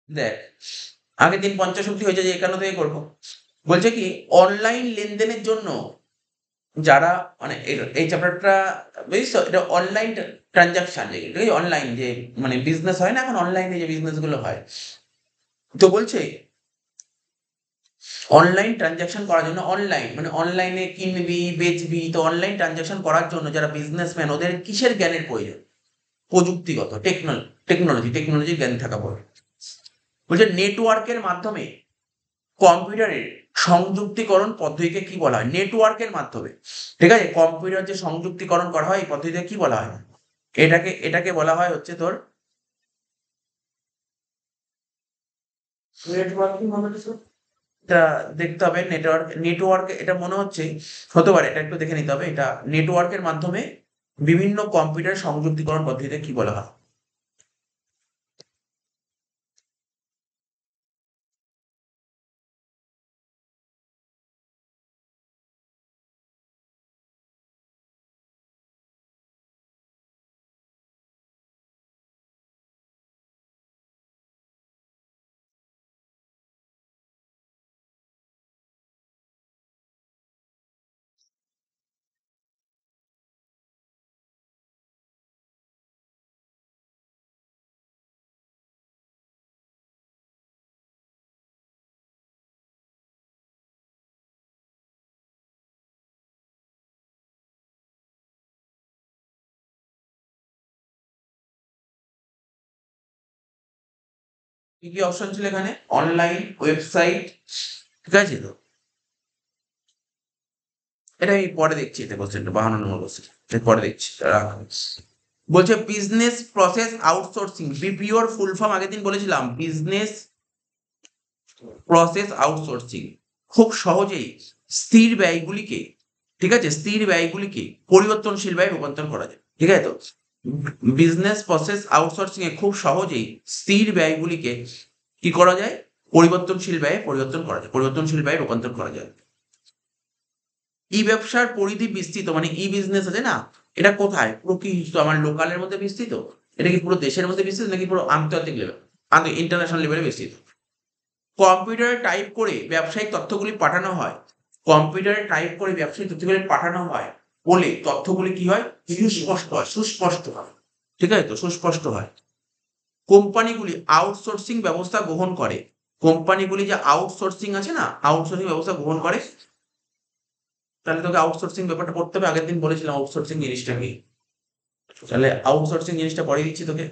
দেখ, আগের দিন পঞ্চাশোক্তি হয়েছে যে একান্ন থেকে করবো। বলছে কি অনলাইন লেনদেনের জন্য যারা মানে এই চ্যাপ্টারটা বুঝিস তো, এটা অনলাইন ট্রানজাকশন, যেগুলো অনলাইন যে মানে বিজনেস হয় না এখন, অনলাইনে যে বিজনেস গুলো হয়, তো বলছে অনলাইন ট্রানজাকশন করার জন্য, অনলাইন মানে অনলাইনে কিনবি বেচবি, তো অনলাইন ট্রানজাকশন করার জন্য যারা বিজনেসম্যান ওদের কিসের জ্ঞানের প্রয়োজন? প্রযুক্তিগত টেকনোলজির জ্ঞান থাকা প্রয়োজন। বলছে নেটওয়ার্কের মাধ্যমে কম্পিউটারের সংযুক্তিকরণ পদ্ধতিকে কি বলা হয়? নেটওয়ার্কের মাধ্যমে, ঠিক আছে, কম্পিউটার যে সংযুক্তিকরণ করা হয় এই পদ্ধতিকে কি বলা হয়? এটাকে বলা হয় হচ্ছে তোর নেটওয়ার্কিং হবে তো। এটা দেখতে হবে, নেটওয়ার্ক এটা মনে হচ্ছে হতে পারে, এটা একটু দেখে নিতে হবে। এটা নেটওয়ার্কের মাধ্যমে বিভিন্ন কম্পিউটার সংযুক্তিকরণ পদ্ধতিতে কি বলা হয়? কি কি অপশন ছিল এখানে? অনলাইন, ওয়েবসাইট, ঠিক আছে তো? এটা আমি পরে দেখছি, এটা কোশ্চেনটা 52 নম্বর কোশ্চেন, পরে দেখছি, রাখ। বলছে বিজনেস প্রসেস আউটসোর্সিং, বিপিওর ফুল ফর্ম আগের দিন বলেছিলাম, বিজনেস প্রসেস আউটসোর্সিং খুব সহজেই স্থির ব্যয়গুলিকে, ঠিক আছে, স্থির ব্যয়গুলিকে পরিবর্তনশীল ব্যয়ে রূপান্তর করা যায়, ঠিক আছে তো? বিজনেস প্রসেস আউটসোর্সিং এ খুব সহজেই স্থির ব্যয়গুলিকে কি করা যায়? পরিবর্তনশীল ব্যয়ে পরিবর্তন করা যায়, পরিবর্তনশীল ব্যয়ে রূপান্তর করা যায়। ই ব্যবসার পরিধি বিস্তৃত, মানে ই বিজনেস আছে না, এটা কোথায়? পুরো কি আমার লোকালের মধ্যে বিস্তৃত? এটা কি পুরো দেশের মধ্যে বিস্তৃত নাকি পুরো আন্তর্জাতিক লেভেল, ইন্টারন্যাশনাল লেভেলে বিস্তৃত? কম্পিউটারে টাইপ করে ব্যবসায়িক তথ্যগুলি পাঠানো হয়, কম্পিউটারে টাইপ করে ব্যবসায়িক তথ্যগুলি পাঠানো হয় বলে তথ্যগুলি কি হয়? সুস্পষ্ট হয়, সুস্পষ্ট হয়, ঠিক আছে তো, সুস্পষ্ট হয়। কোম্পানিগুলি আউটসোর্সিং ব্যবস্থা গ্রহণ করে, কোম্পানিগুলি যে আউটসোর্সিং আছে না, আউটসোর্সিং ব্যবস্থা গ্রহণ করে। তাহলে তোকে আউটসোর্সিং ব্যাপারটা পড়তে হবে, আগের দিন বলেছিলাম আউটসোর্সিং জিনিসটা কি। তাহলে আউটসোর্সিং জিনিসটা পড়িয়ে দিচ্ছি তোকে।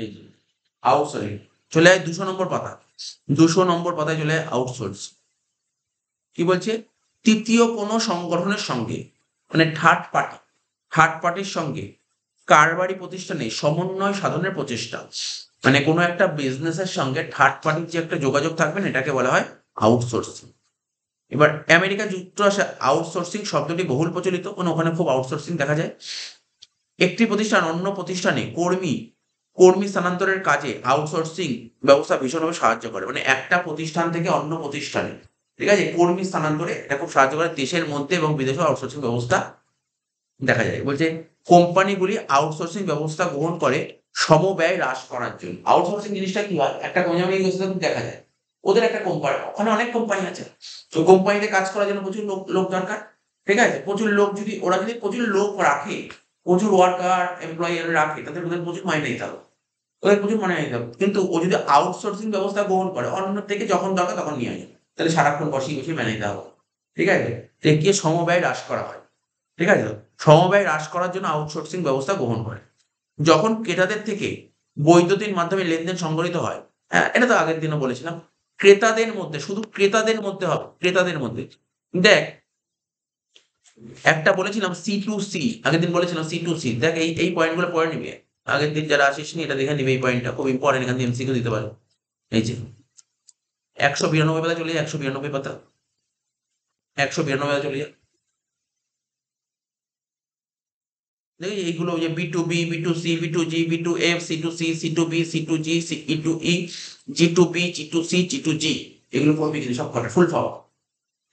এই যে আউটসোর্সিং, চলে আয় 200 নম্বর পাতা, 200 নম্বর পাতায় চলে আয় আউটসোর্স। কি বলছে? তৃতীয় কোনো সংগঠনের সঙ্গে, মানে থার্ড পার্টির সঙ্গে কারবারি প্রতিষ্ঠানে সমন্বয় সাধনের প্রচেষ্টা, মানে কোনো একটা বিজনেসের সঙ্গে থার্ড পার্টির যে একটা যোগাযোগ থাকবে না, এটাকে বলা হয় আউটসোর্সিং। এবার আমেরিকা যুক্তরাষ্ট্রে আউটসোর্সিং শব্দটি বহুল প্রচলিত, মানে ওখানে খুব আউটসোর্সিং দেখা যায়। একটি প্রতিষ্ঠান অন্য প্রতিষ্ঠানে কর্মী স্থানান্তরের কাজে আউটসোর্সিং ব্যবস্থা ভীষণভাবে সাহায্য করে, মানে একটা প্রতিষ্ঠান থেকে অন্য প্রতিষ্ঠানে, ঠিক আছে, কর্মী স্থানান্তরে এটা খুব সাহায্য করে। দেশের মধ্যে এবং বিদেশেও আউটসোর্সিং ব্যবস্থা দেখা যায়। বলছে কোম্পানিগুলি আউটসোর্সিং ব্যবস্থা গ্রহণ করে সমব্যয় হ্রাস করার জন্য। আউটসোর্সিং জিনিসটা কি হয়? একটা কোম্পানি দেখা যায়, ওদের একটা কোম্পানি, ওখানে অনেক কোম্পানি আছে, তো কোম্পানিতে কাজ করার জন্য প্রচুর লোক লোক দরকার, ঠিক আছে, প্রচুর লোক যদি ওরা যদি প্রচুর লোক রাখে, প্রচুর ওয়ার্কার এমপ্লয়ি রাখে, তাদের ওদের প্রচুর মাইনে দিতে হবে, ওদের প্রচুর মাইনে দিতে হবে। কিন্তু ও যদি আউটসোর্সিং ব্যবস্থা গ্রহণ করে, অন্য থেকে যখন দরকার তখন নিয়ে আসে, তাহলে সারাক্ষণ বসিয়ে বসিয়ে মাইনে দিতে হবে, ঠিক আছে? দেখিয়ে সমব্যয় হ্রাস করা হয়, ঠিক আছে তো? সমবায় হ্রাস করার জন্য আউটসোর্সিং ব্যবস্থা গ্রহণ করে। যখন ক্রেতাদের থেকে বৈদ্যুতিন মাধ্যমে লেনদেন সংগঠিত হয়, হ্যাঁ, এটা তো আগের দিনও বলেছিলাম। ক্রেতাদের মধ্যে, শুধু ক্রেতাদের মধ্যে হবে, ক্রেতাদের মধ্যে। দেখ একটা বলেছিলাম সি টু সি, আগের দিন বলেছিলাম সি টু সি। দেখ এই পয়েন্টগুলো পড়ে নিবি, আগের দিন যারা আসিসনি এটা দেখে নিবি, এই পয়েন্টটা খুব ইম্পর্টেন্ট, এখান থেকে এমসিকিউ দিতে পারে। এই যে 192 পাতা চলে যায়, 192 পাতা, 192 পাতা চলে যায়। দেখি এইগুলো যে B to B, B to C, B to G, B to F, C to C, C to B, C to G, E to E, G to B, G to C, G to G, এগুলো পড়বি কিন্তু সব কটা full form.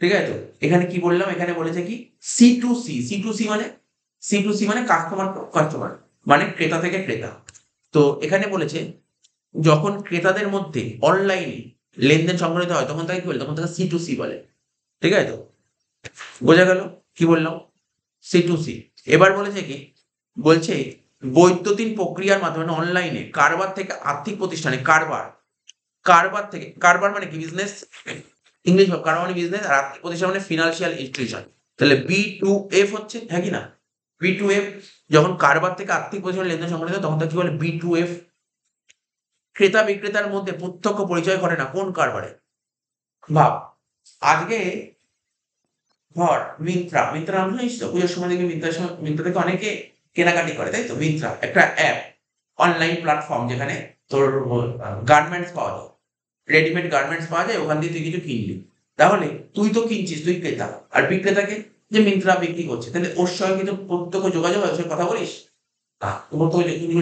ঠিক আছে তো, এখানে কি বললাম, এখানে বলেছে কি C to C, C to C মানে, সি টু সি মানে কাস্টমার কাস্টমার, মানে ক্রেতা থেকে ক্রেতা। তো এখানে বলেছে যখন ক্রেতাদের মধ্যে অনলাইনে লেনদেন সংঘটিত হয় তখন তাকে কি বলে, তখন তাকে সি টু সি বলে। ঠিক আছে তো, বোঝা গেল কি বললাম, সি টু সি। এবার বলেছে কি, বলছে বৈদ্যুতিন প্রক্রিয়ার মাধ্যমে অনলাইনে কারবার থেকে আর্থিক প্রতিষ্ঠানে কারবার, কারবার থেকে, কারবার মানে কি বিজনেস, ইংলিশ কারবার মানে বিজনেস, আর আর্থিক প্রতিষ্ঠান মানে ফিনান্সিয়াল ইনস্টিটিউশন। তাহলে বি টু এফ হচ্ছে, হ্যাঁ কি না, বি টু এফ যখন কারবার থেকে আর্থিক প্রতিষ্ঠান লেনদেন সংঘটিত তখন তাকে কি বলে, বি টু এফ। ক্রেতা বিক্রেতার মধ্যে প্রত্যক্ষ পরিচয় ঘটে না কোন কারবারে। ভাব, আজকে ধর মিন্ত্রা, মিন্ত্রা নাম শুনিস তো, পুজোর সময় দেখবি মিন্ত্রা থেকে অনেকে কেনাকাটি করে, তাই তো। মিন্ত্রা একটা অ্যাপ, অনলাইন প্ল্যাটফর্ম, যেখানে তোর গার্মেন্টস পাওয়া যায়, রেডিমেড গার্মেন্টস পাওয়া যায়, ওখান দিয়ে তুই কিছু কিনলি। তাহলে তুই তো কিনছিস, তুই ক্রেতা, আর বিক্রেতাকে যে মিন্ত্রা বিক্রি করছে, তাহলে ওর সঙ্গে কিন্তু প্রত্যক্ষ যোগাযোগ হয়, ওর সঙ্গে কথা বলিস না।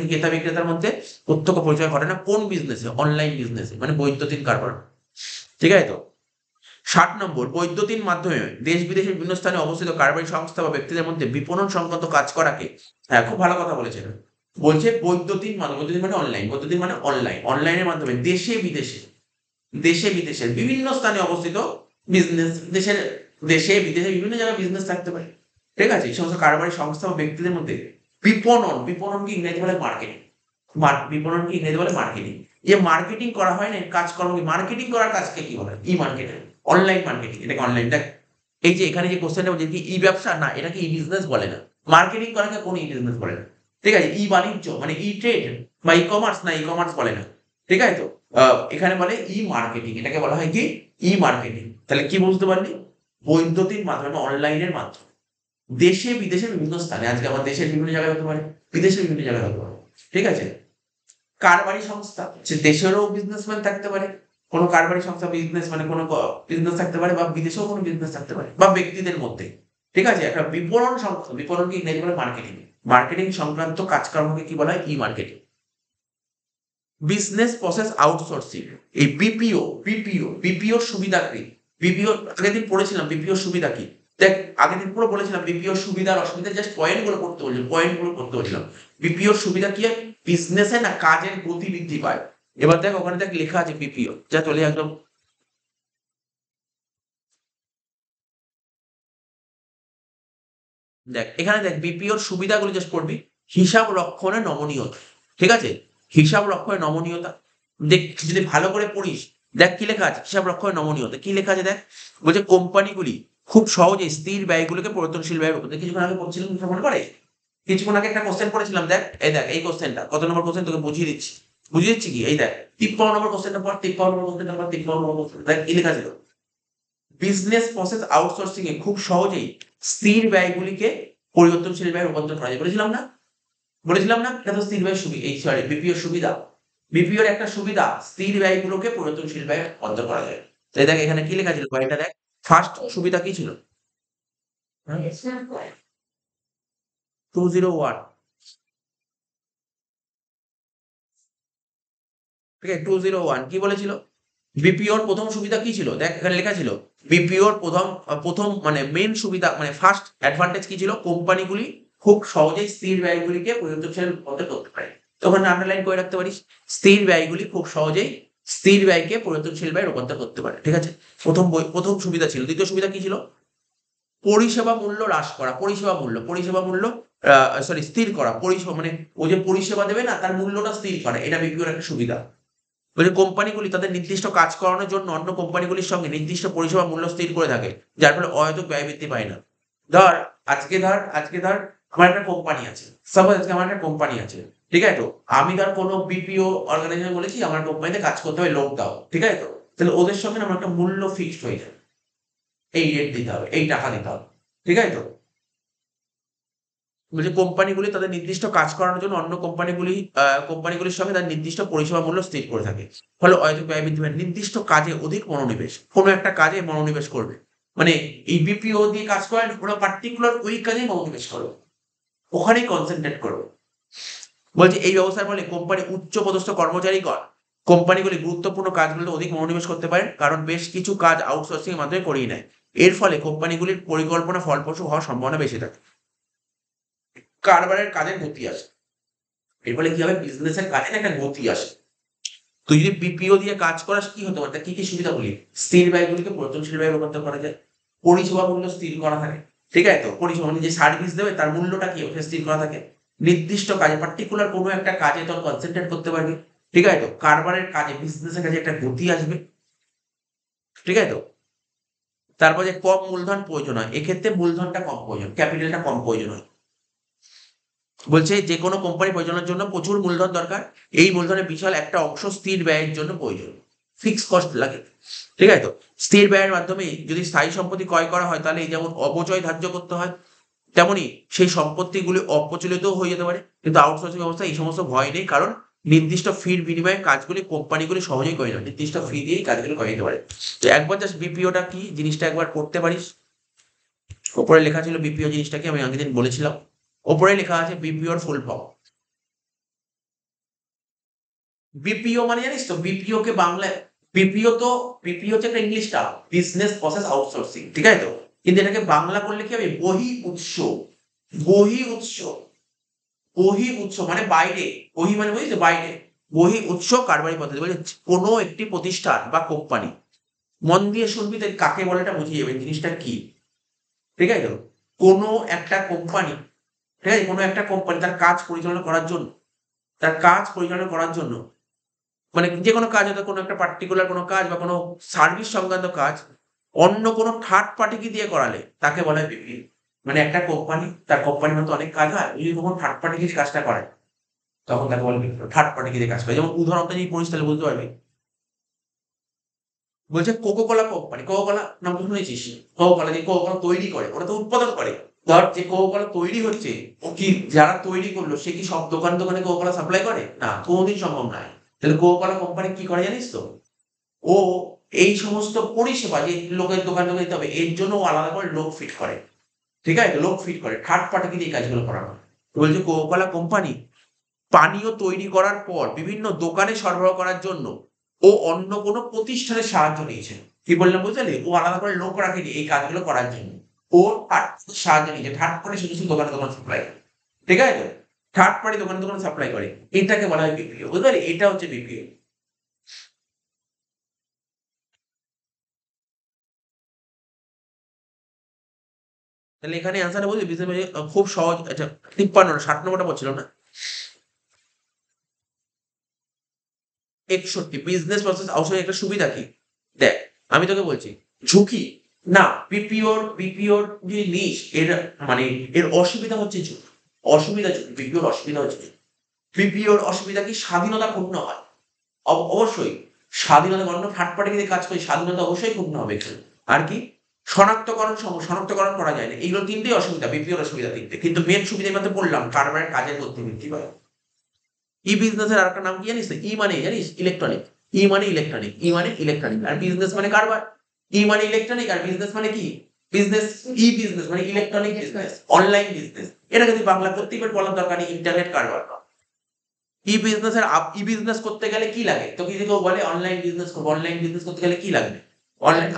ক্রেতা বিক্রেতার মধ্যে প্রত্যক্ষ পরিচয় ঘটে না কোন বিজনেসে, অনলাইন বিজনেসে, মানে বৈদ্যুতিন কারবার। ঠিক আছে তো। 60 নম্বর, বৈদ্যুতিন মাধ্যমে দেশ বিদেশের বিভিন্ন স্থানে অবস্থিত কারবারি সংস্থা বা ব্যক্তিদের মধ্যে বিপণন সংক্রান্ত কাজ করাকে, হ্যাঁ খুব ভালো কথা বলেছেন, বলছে বৈদ্যুতিন মানে, বৈদ্যুতিন মানে অনলাইন, বৈদ্যুতিন মানে অনলাইন, অনলাইনের মাধ্যমে দেশে বিদেশে, দেশে বিদেশের বিভিন্ন স্থানে অবস্থিত বিজনেস, দেশের দেশে বিদেশে বিভিন্ন জায়গায় বিজনেস থাকতে পারে। ঠিক আছে, এই সমস্ত কারবারি সংস্থা বা ব্যক্তিদের মধ্যে বিপণন, বিপণন কি ইংরেজি বলে মার্কেটিং, বিপণন কি ইংরেজি বলে মার্কেটিং। যে মার্কেটিং করা হয় না, কাজকর্ম, মার্কেটিং করার কাজকে কি বলে, ই মার্কেটিং, অনলাইন মার্কেটিং, এটাকে অনলাইন। দেখ এই যে এখানে যে কোশ্চেনটা বলছে কি ই ব্যবসা, না এটাকে ই বিজনেস বলে না, মার্কেটিং করাকে কোন ই বিজনেস বলে না। ঠিক আছে, ই বাণিজ্য মানে ই ট্রেড বা ই কমার্স, না ই কমার্স বলে না। ঠিক আছে তো, এখানে বলে ই মার্কেটিং, এটাকে বলা হয় কি ই মার্কেটিং। তাহলে কি বুঝতে পারলি, বৈদ্যুতিন মাধ্যমে, অনলাইনের মাধ্যমে দেশে বিদেশের বিভিন্ন স্থানে, আজকে আমার দেশের বিভিন্ন জায়গায় হতে পারে, বিদেশের বিভিন্ন জায়গায় হতে পারে। ঠিক আছে, কারবারি সংস্থা, সে দেশেরও বিজনেসম্যান থাকতে পারে, কোনো কারবারি সংস্থা বিজনেস মানে কোনো বিজনেস থাকতে পারে, বা বিদেশেও কোনো বিজনেস থাকতে পারে, বা ব্যক্তিদের মধ্যে। ঠিক আছে, একটা বিপণন সংস্থা, বিপণন কি ইংরেজি বলে মার্কেটিং, মার্কেটিং সংক্রান্ত কাজকর্মকে কি বলা হয়, ই মার্কেটিং। বিজনেস প্রসেস আউটসোর্সিং, এই বিপিও, বিপিও সুবিধা কি, বিপিও আগের দিন পড়েছিলাম, বিপিও সুবিধা কি। দেখ আগের দিন পুরো বলেছিলাম বিপিও সুবিধার অসুবিধা, জাস্ট পয়েন্টগুলো পড়তে বলছিলাম, পয়েন্টগুলো পড়তে বলছিলাম। বিপিও সুবিধা কি হয়, বিজনেসে না কাজের গতি বৃদ্ধি পায়। এবার দেখ ওখানে দেখ লেখা আছে বিপিও, যা চলে একদম। দেখ এখানে দেখ বিপিওর সুবিধাগুলো জাস্ট পড়বি, হিসাব রক্ষণে নমনীয়তা। ঠিক আছে, হিসাব রক্ষণে নমনীয়তা। দেখ যদি ভালো করে পড়িস, দেখ কি লেখা আছে, হিসাব রক্ষণে নমনীয়তা কি লেখা আছে দেখ, বলছে কোম্পানিগুলি খুব সহজে স্থির ব্যয়গুলোকে পরিবর্তনশীল ব্যয়, কিছুক্ষণ আগে পড়ছিলাম মনে পড়ে, কিছুক্ষণ আগে একটা কোশ্চেন পড়েছিলাম, দেখ এই দেখ এই কোশ্চেনটা কত নম্বর কোশ্চেন, তোকে বুঝিয়ে দিচ্ছি, বুঝিয়ে দিচ্ছি কি, এই দেখ 53 নম্বর কোশ্চেনটা পর, 53 নম্বর কোশ্চেনটা পর, 53 নম্বর কোশ্চেন দেখ কি লেখা ছিল, বিজনেস প্রসেস আউটসোর্সিং এ খুব সহজেই স্থির ব্যয়গুলিকে পরিবর্তনশীল ব্যয়ে রূপান্তর করা যায়, বলেছিলাম না, বলেছিলাম না, এটা তো স্থির ব্যয় সুবিধা, এই সরি বিপিও সুবিধা, বিপিওর একটা সুবিধা, স্থির ব্যয়গুলোকে পরিবর্তনশীল ব্যয়ে রূপান্তর করা যায়। তাই দেখ এখানে কি লেখা ছিল, এটা দেখ ফার্স্ট সুবিধা কি ছিল, 201, ঠিক আছে 201 কি বলেছিল, বিপিওর প্রথম সুবিধা কি ছিল, দেখ এখানে লেখা ছিল বিপিওর প্রথম প্রথম মানে মেন সুবিধা, মানে ফার্স্ট অ্যাডভান্টেজ কি ছিল, কোম্পানিগুলি খুব সহজেই স্থির ব্যয়গুলিকে পরিবর্তনশীল পথে করতে পারে। তো ওখানে আন্ডারলাইন করে রাখতে পারিস, স্থির ব্যয়গুলি খুব সহজেই স্থির ব্যয়কে পরিবর্তনশীল ব্যয়ে রূপান্তর করতে পারে। ঠিক আছে, প্রথম সুবিধা ছিল। দ্বিতীয় সুবিধা কি ছিল, পরিষেবা মূল্য হ্রাস করা, পরিষেবা মূল্য সরি স্থির করা, পরিষেবা মানে ও যে পরিষেবা দেবে না তার মূল্যটা স্থির করা, এটা বিপিওর একটা সুবিধা। বলে কোম্পানিগুলি তাদের নির্দিষ্ট কাজ করানোর জন্য অন্য কোম্পানিগুলির সঙ্গে নির্দিষ্ট পরিষেবা মূল্য স্থির করে থাকে, যার ফলে অহেতুক ব্যয় বৃদ্ধি পায় না। ধর আজকে ধর আমার একটা কোম্পানি আছে, সাপোজ আজকে আমার একটা কোম্পানি আছে, ঠিক আছে তো, আমি ধর কোনো বিপিও অর্গানাইজেশন বলেছি আমার কোম্পানিতে কাজ করতে হবে, লোক দাও, ঠিক আছে তো, তাহলে ওদের সঙ্গে আমার একটা মূল্য ফিক্সড হয়ে যায়, এই রেট দিতে হবে, এই টাকা দিতে হবে, ঠিক আছে তো? বলছে কোম্পানিগুলি তাদের নির্দিষ্ট কাজ করানোর জন্য অন্য কোম্পানিগুলির সঙ্গে তার নির্দিষ্ট পরিষেবা মূল্য স্থির করে থাকে। ফলে অহেতুক ব্যয় বৃদ্ধি পায়। নির্দিষ্ট কাজে অধিক মনোনিবেশ, কোনো একটা কাজে মনোনিবেশ করবে, মানে এই বিপিও দিয়ে কাজ করেন, ওরা পার্টিকুলার ওই কাজে মনোনিবেশ করবে, ওখানেই কনসেন্ট্রেট করবে। বলছে এই ব্যবস্থার ফলে কোম্পানি উচ্চপদস্থ কর্মচারীগণ কোম্পানিগুলি গুরুত্বপূর্ণ কাজগুলোতে অধিক মনোনিবেশ করতে পারেন, কারণ বেশ কিছু কাজ আউটসোর্সিং এর মাধ্যমে করিয়ে নেয়। এর ফলে কোম্পানিগুলির পরিকল্পনা ফলপ্রসূ হওয়ার সম্ভাবনা বেশি থাকে। কারবারের কাজের গতি আসে, এর ফলে কি হবে, বিজনেসের কাজে না একটা গতি আসে। তুই যদি বিপিও দিয়ে কাজ করাস, কি হতে পারে, কি কি সুবিধা বলি, স্থির ব্যয়গুলিকে পরিবর্তনশীল ব্যয়ে রূপান্তর করা যায়, পরিষেবা মূল্য স্থির করা থাকে, ঠিক আছে তো? পরিষেবা মানে যে সার্ভিস দেবে তার মূল্যটা কি হবে, স্থির করা থাকে। নির্দিষ্ট কাজে পার্টিকুলার কোনো একটা কাজে তোর কনসেন্ট্রেট করতে পারবি, ঠিক আছে তো? কারবারের কাজে, বিজনেসের কাজে একটা গতি আসবে, ঠিক আছে তো? তারপর যে কম মূলধন প্রয়োজন হয়, এক্ষেত্রে মূলধনটা কম প্রয়োজন, ক্যাপিটালটা কম প্রয়োজন হয়। বলছে যে কোনো কোম্পানি পরিচালনার জন্য প্রচুর মূলধন দরকার, এই মূলধনের বিশাল একটা অংশ স্থির ব্যয়ের জন্য প্রয়োজন, ফিক্স কস্ট লাগে, ঠিক আছে তো? স্থির ব্যয়ের মাধ্যমে যদি স্থায়ী সম্পত্তি ক্রয় করা হয়, তাহলে যেমন অপচয় ধার্য করতে হয়, তেমনি সেই সম্পত্তিগুলি অপ্রচলিতও হয়ে যেতে পারে। কিন্তু আউটসোর্সিং ব্যবস্থায় এই সমস্ত ভয় নেই, কারণ নির্দিষ্ট ফির বিনিময়ে কাজগুলি কোম্পানিগুলি সহজেই করে নেয়, নির্দিষ্ট ফি দিয়েই কাজগুলো করে নিতে পারে। তো একবার জাস্ট বিপিওটা কি জিনিসটা একবার পড়তে পারিস। ওপরে লেখা ছিল বিপিও জিনিসটাকে, আমি আগের দিন বলেছিলাম। ওপরে লেখা আছে বিপিওর ফুল ফর্ম। বিপিও মানে জানিস তো, বিপিও কে বাংলায়, বিপিও তো, বিপিও হচ্ছে একটা English term, business process outsourcing, ঠিক আছে তো? কিন্তু এটাকে বাংলা করলে কি হবে, বহি উৎস। বহি উৎস, বহি উৎস মানে বাইরে, বহি মানে বুঝেছো বাইরে, বহি উৎস কারবারি পদ্ধতি। বলছে কোনো একটি প্রতিষ্ঠান বা কোম্পানি, মন দিয়ে শুনবি তো কাকে বলে এটা বুঝিয়ে যাবে জিনিসটা কি, ঠিক আছে তো? কোনো একটা কোম্পানি, ঠিক আছে, কোনো একটা কোম্পানি তার কাজ পরিচালনা করার জন্য, তার কাজ পরিচালনা করার জন্য, মানে যে কোনো কাজ, হয়তো কোনো একটা পার্টিকুলার কোনো কাজ বা কোনো সার্ভিস সংক্রান্ত কাজ অন্য কোনো থার্ড পার্টিকে দিয়ে করালে তাকে বলা হয় বিপিও। মানে একটা কোম্পানি, তার কোম্পানির মধ্যে অনেক কাজ হয়, যদি কোনো থার্ড পার্টিকে কাজটা করে, তখন তাকে বলে বিপিও, থার্ড পার্টিকে দিয়ে কাজ করে। যেমন উদাহরণটা যদি পড়িস তাহলে বুঝতে পারবি। বলছে Coca Cola company, Coca Cola নাম তো শুনেছিস? কোকো কোলা যে কোকো কোলা তৈরি করে, ওরা তো উৎপাদন করে। ধর যে কোকো কোলা তৈরি হচ্ছে, ও কি, যারা তৈরি করলো সে কি সব দোকান দোকানে কোকো কোলা সাপ্লাই করে? না, কোনোদিন সম্ভব নয়। তাহলে কোকো কোলা কোম্পানি কি করে জানিস তো, ও এই সমস্ত পরিষেবা যে লোকের দোকান দোকানে দিতে হবে, এর জন্য ও আলাদা করে লোক ফিট করে, ঠিক আছে? লোক ফিট করে, থার্ড পার্টিকে দিয়ে এই কাজগুলো করানো হয়। তো বলছে কোকো কোলা কোম্পানি পানীয় তৈরি করার পর বিভিন্ন দোকানে সরবরাহ করার জন্য ও অন্য কোনো প্রতিষ্ঠানের সাহায্য নিয়েছে। কি বললাম বুঝতে পারলি? ও আলাদা করে লোক রাখেনি এই কাজগুলো করার জন্য। ও থার্ড পার্টির সাহায্য নিয়েছে। থার্ড পার্টি শুধু, শুধু দোকানে, দোকানে সাপ্লাই করে। ঠিক আছে তো? থার্ড পার্টি দোকানে, দোকানে সাপ্লাই করে। এটাকে বলা হয় বিপিও। বুঝতে পারলি? এটা হচ্ছে বিপিও। তাহলে এখানে অ্যান্সারটা বুঝলি? বুঝতে পেরে খুব সহজ। আচ্ছা ৫৩ না ৬০ নম্বরটা বলছিল না? ৬১ বিজনেস প্রসেস আউটসোর্সিং একটা সুবিধা কি? দেখ, আমি তোকে বলছি, ঝুঁকি না, বিপিওর যে নিস এর, মানে এর অসুবিধা হচ্ছে ঝুঁকি। অসুবিধা ঝুঁকি, বিপিওর অসুবিধা হচ্ছে ঝুঁকি। বিপিওর অসুবিধা কি, স্বাধীনতা ক্ষুণ্ণ হয়। অবশ্যই স্বাধীনতা, অন্য থার্ড পার্টি দিয়ে কাজ করে স্বাধীনতা অবশ্যই ক্ষুণ্ণ হবে এখানে। আর কি, শনাক্তকরণ করা যায় না। এইগুলো ৩ টেই অসুবিধা, বিপিওর অসুবিধা ৩ টে। কিন্তু মেইন সুবিধা এর মধ্যে বললাম, কারবারের কাজের গতি বৃদ্ধি পায়। ই বিজনেসের আরেকটা নাম কি জানিস? ই মানে জানিস ইলেকট্রনিক। ই মানে ইলেকট্রনিক, ই মানে ইলেকট্রনিক, আর বিজনেস মানে কারবার। ই মানে ইলেকট্রনিক আর বিজনেস মানে কি? বিজনেস। ই বিজনেস মানে ইলেকট্রনিক বিজনেস, অনলাইন বিজনেস। এটাকে তুই বাংলা করতেই পারি, বলার দরকার নেই, ইন্টারনেট কারবার। ই বিজনেসের ই বিজনেস করতে গেলে কি লাগে? তোকে যদি কেউ বলে অনলাইন বিজনেস করবো, অনলাইন বিজনেস করতে গেলে কি লাগবে? অনলাইন,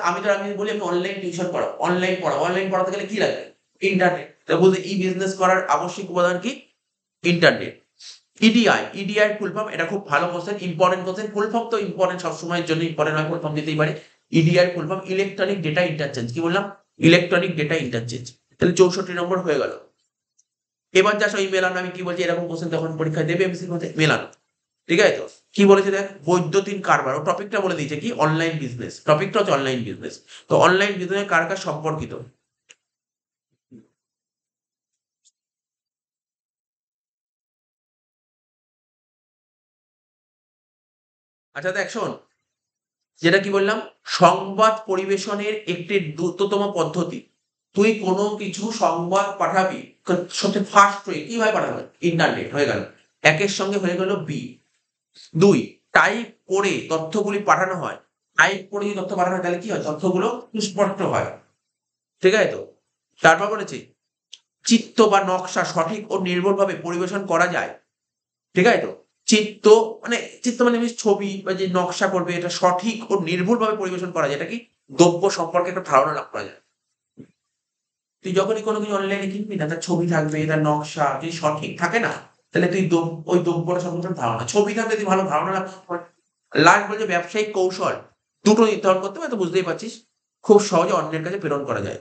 আমি বলি আমি অনলাইন টিউশন পড়াবো, অনলাইন পড়াতে গেলে কি লাগবে? ইন্টারনেট। তো বলতে ই বিজনেস করার আবশ্যিক উপাদান কি? ইন্টারনেট। ইডিআই ফুল ফর্ম, এটা খুব ভালো question, important question. Full form তো ইম্পর্টেন্ট, সবসময়ের জন্য ইম্পর্টেন্ট হয়, ফুল ফর্ম দিতেই পারে। EDI full form electronic data interchange. কি বললাম? Electronic data interchange. তাহলে ৬৪ নম্বর হয়ে গেল। এবার যা ওই মেলানো, আমি কি বলছি, এরকম কোশ্চেন তখন পরীক্ষায় দেবে এমসিকিউ মধ্যে মেলানো, ঠিক আছে তো? কি বলেছে দেখ, বৈদ্যুতিন কারবার, ও টপিকটা বলে দিয়েছে কি, অনলাইন বিজনেস। টপিকটা হচ্ছে অনলাইন বিজনেস। তো অনলাইন বিজনেস কার কার সম্পর্কিত? আচ্ছা দেখ শোন, যেটা কি বললাম, সংবাদ পরিবেশনের একটি দ্রুততম পদ্ধতি। তুই কোনো কিছু সংবাদ পাঠাবি, সবচেয়ে ফাস্ট ওয়ে কিভাবে পাঠাবে? ইন্টারনেট হয়ে গেল, একের সঙ্গে হয়ে গেল বি। 2, টাইপ করে তথ্যগুলি পাঠানো হয়। টাইপ করে যদি তথ্য পাঠানো হয় তাহলে কি হয়? তথ্যগুলো সুস্পষ্ট হয়। ঠিক আছে তো? তারপর বলেছে চিত্র বা নকশা সঠিক ও নির্ভুলভাবে পরিবেশন করা যায়। ঠিক আছে তো? চিত্র মানে ছবি বা যে নকশা করবে এটা সঠিক ও নির্ভুলভাবে পরিবেশন করা যায়। এটা কি? দ্রব্য সম্পর্কে একটা ধারণা লাভ করা যায়। তুই যখনই কোনো কিছু অনলাইনে কিনবি না, তার ছবি থাকবে, তার নকশা যদি সঠিক থাকে না, তাহলে তুই ওই দ্রব্যটা সম্পর্কে ধারণা, ছবি থাকলে তুই ভালো ধারণা লাভ করতে। লাস্ট বলছে ব্যবসায়িক কৌশল দুটো নির্ধারণ করতে হবে, তো বুঝতেই পারছিস খুব সহজে অন্যের কাছে প্রেরণ করা যায়।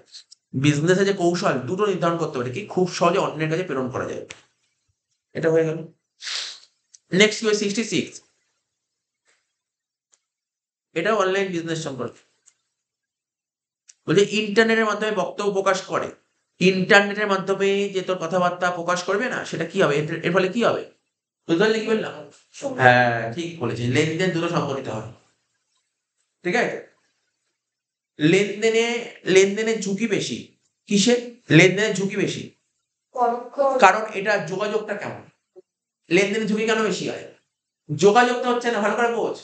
বিজনেসে যে কৌশল দুটো নির্ধারণ করতে পারে কি খুব সহজে অন্যের কাছে প্রেরণ করা যায়। এটা হয়ে গেল। নেক্সট কি 66, এটা অনলাইন বিজনেস সম্পর্কে বলছে ইন্টারনেটের মাধ্যমে বক্তব্য প্রকাশ করে। ইন্টারনেটের মাধ্যমে যে তোর কথাবার্তা প্রকাশ করবে না, সেটা কি হবে? এর ফলে কি হবে? বুঝতে পারলি কি বললাম? হ্যাঁ ঠিক বলেছিস, লেনদেন দুটো সংঘটিত হয়। ঠিক আছে? লেনদেনে লেনদেনের ঝুঁকি বেশি। কিসে? লেনদেনের ঝুঁকি বেশি, কারণ এটা যোগাযোগটা কেমন। লেনদেনের ঝুঁকি কেন বেশি হয়? যোগাযোগটা হচ্ছে না, ভালো করে বোঝ।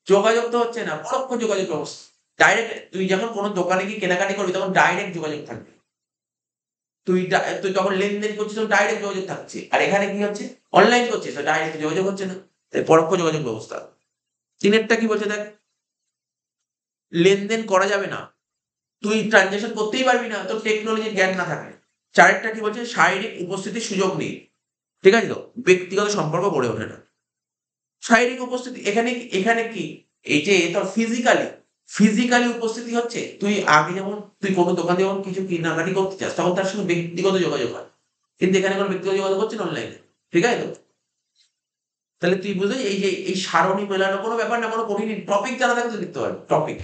যোগাযোগটা হচ্ছে না, পরোক্ষ যোগাযোগ ব্যবস্থা। ডাইরেক্ট তুই যখন কোনো দোকানে গিয়ে কেনাকাটি করবি তখন ডাইরেক্ট যোগাযোগ থাকবে। তুই যখন লেনদেন করছিস তখন ডাইরেক্ট যোগাযোগ থাকছে। আর এখানে কি হচ্ছে? অনলাইন করছিস তো ডাইরেক্ট যোগাযোগ হচ্ছে না। তাই পরোক্ষ যোগাযোগ ব্যবস্থা। 3 কি বলছে দেখ, লেনদেন করা যাবে না, তুই ট্রানজাকশন করতেই পারবি না তোর টেকনোলজির জ্ঞান না থাকে। 4 কি বলছে, শারীরিক উপস্থিতির সুযোগ নেই। ঠিক আছে তো? ব্যক্তিগত সম্পর্ক গড়ে ওঠে না। শারীরিক উপস্থিতি এখানে এখানে কি, এই যে তোর ফিজিক্যালি উপস্থিতি হচ্ছে। তুই আগে যেমন তুই কোনো দোকানে যখন কিছু কেনাকাটি করতে চাস তখন তার সঙ্গে ব্যক্তিগত যোগাযোগ হয়, কিন্তু এখানে কোনো ব্যক্তিগত যোগাযোগ হচ্ছে না, অনলাইনে। ঠিক আছে তো? তাহলে তুই বুঝলি এই যে এই সারণী মেলানো কোনো ব্যাপার না, কোনো কঠিন টপিক জানা থাকলে তুই লিখতে পারবি। টপিক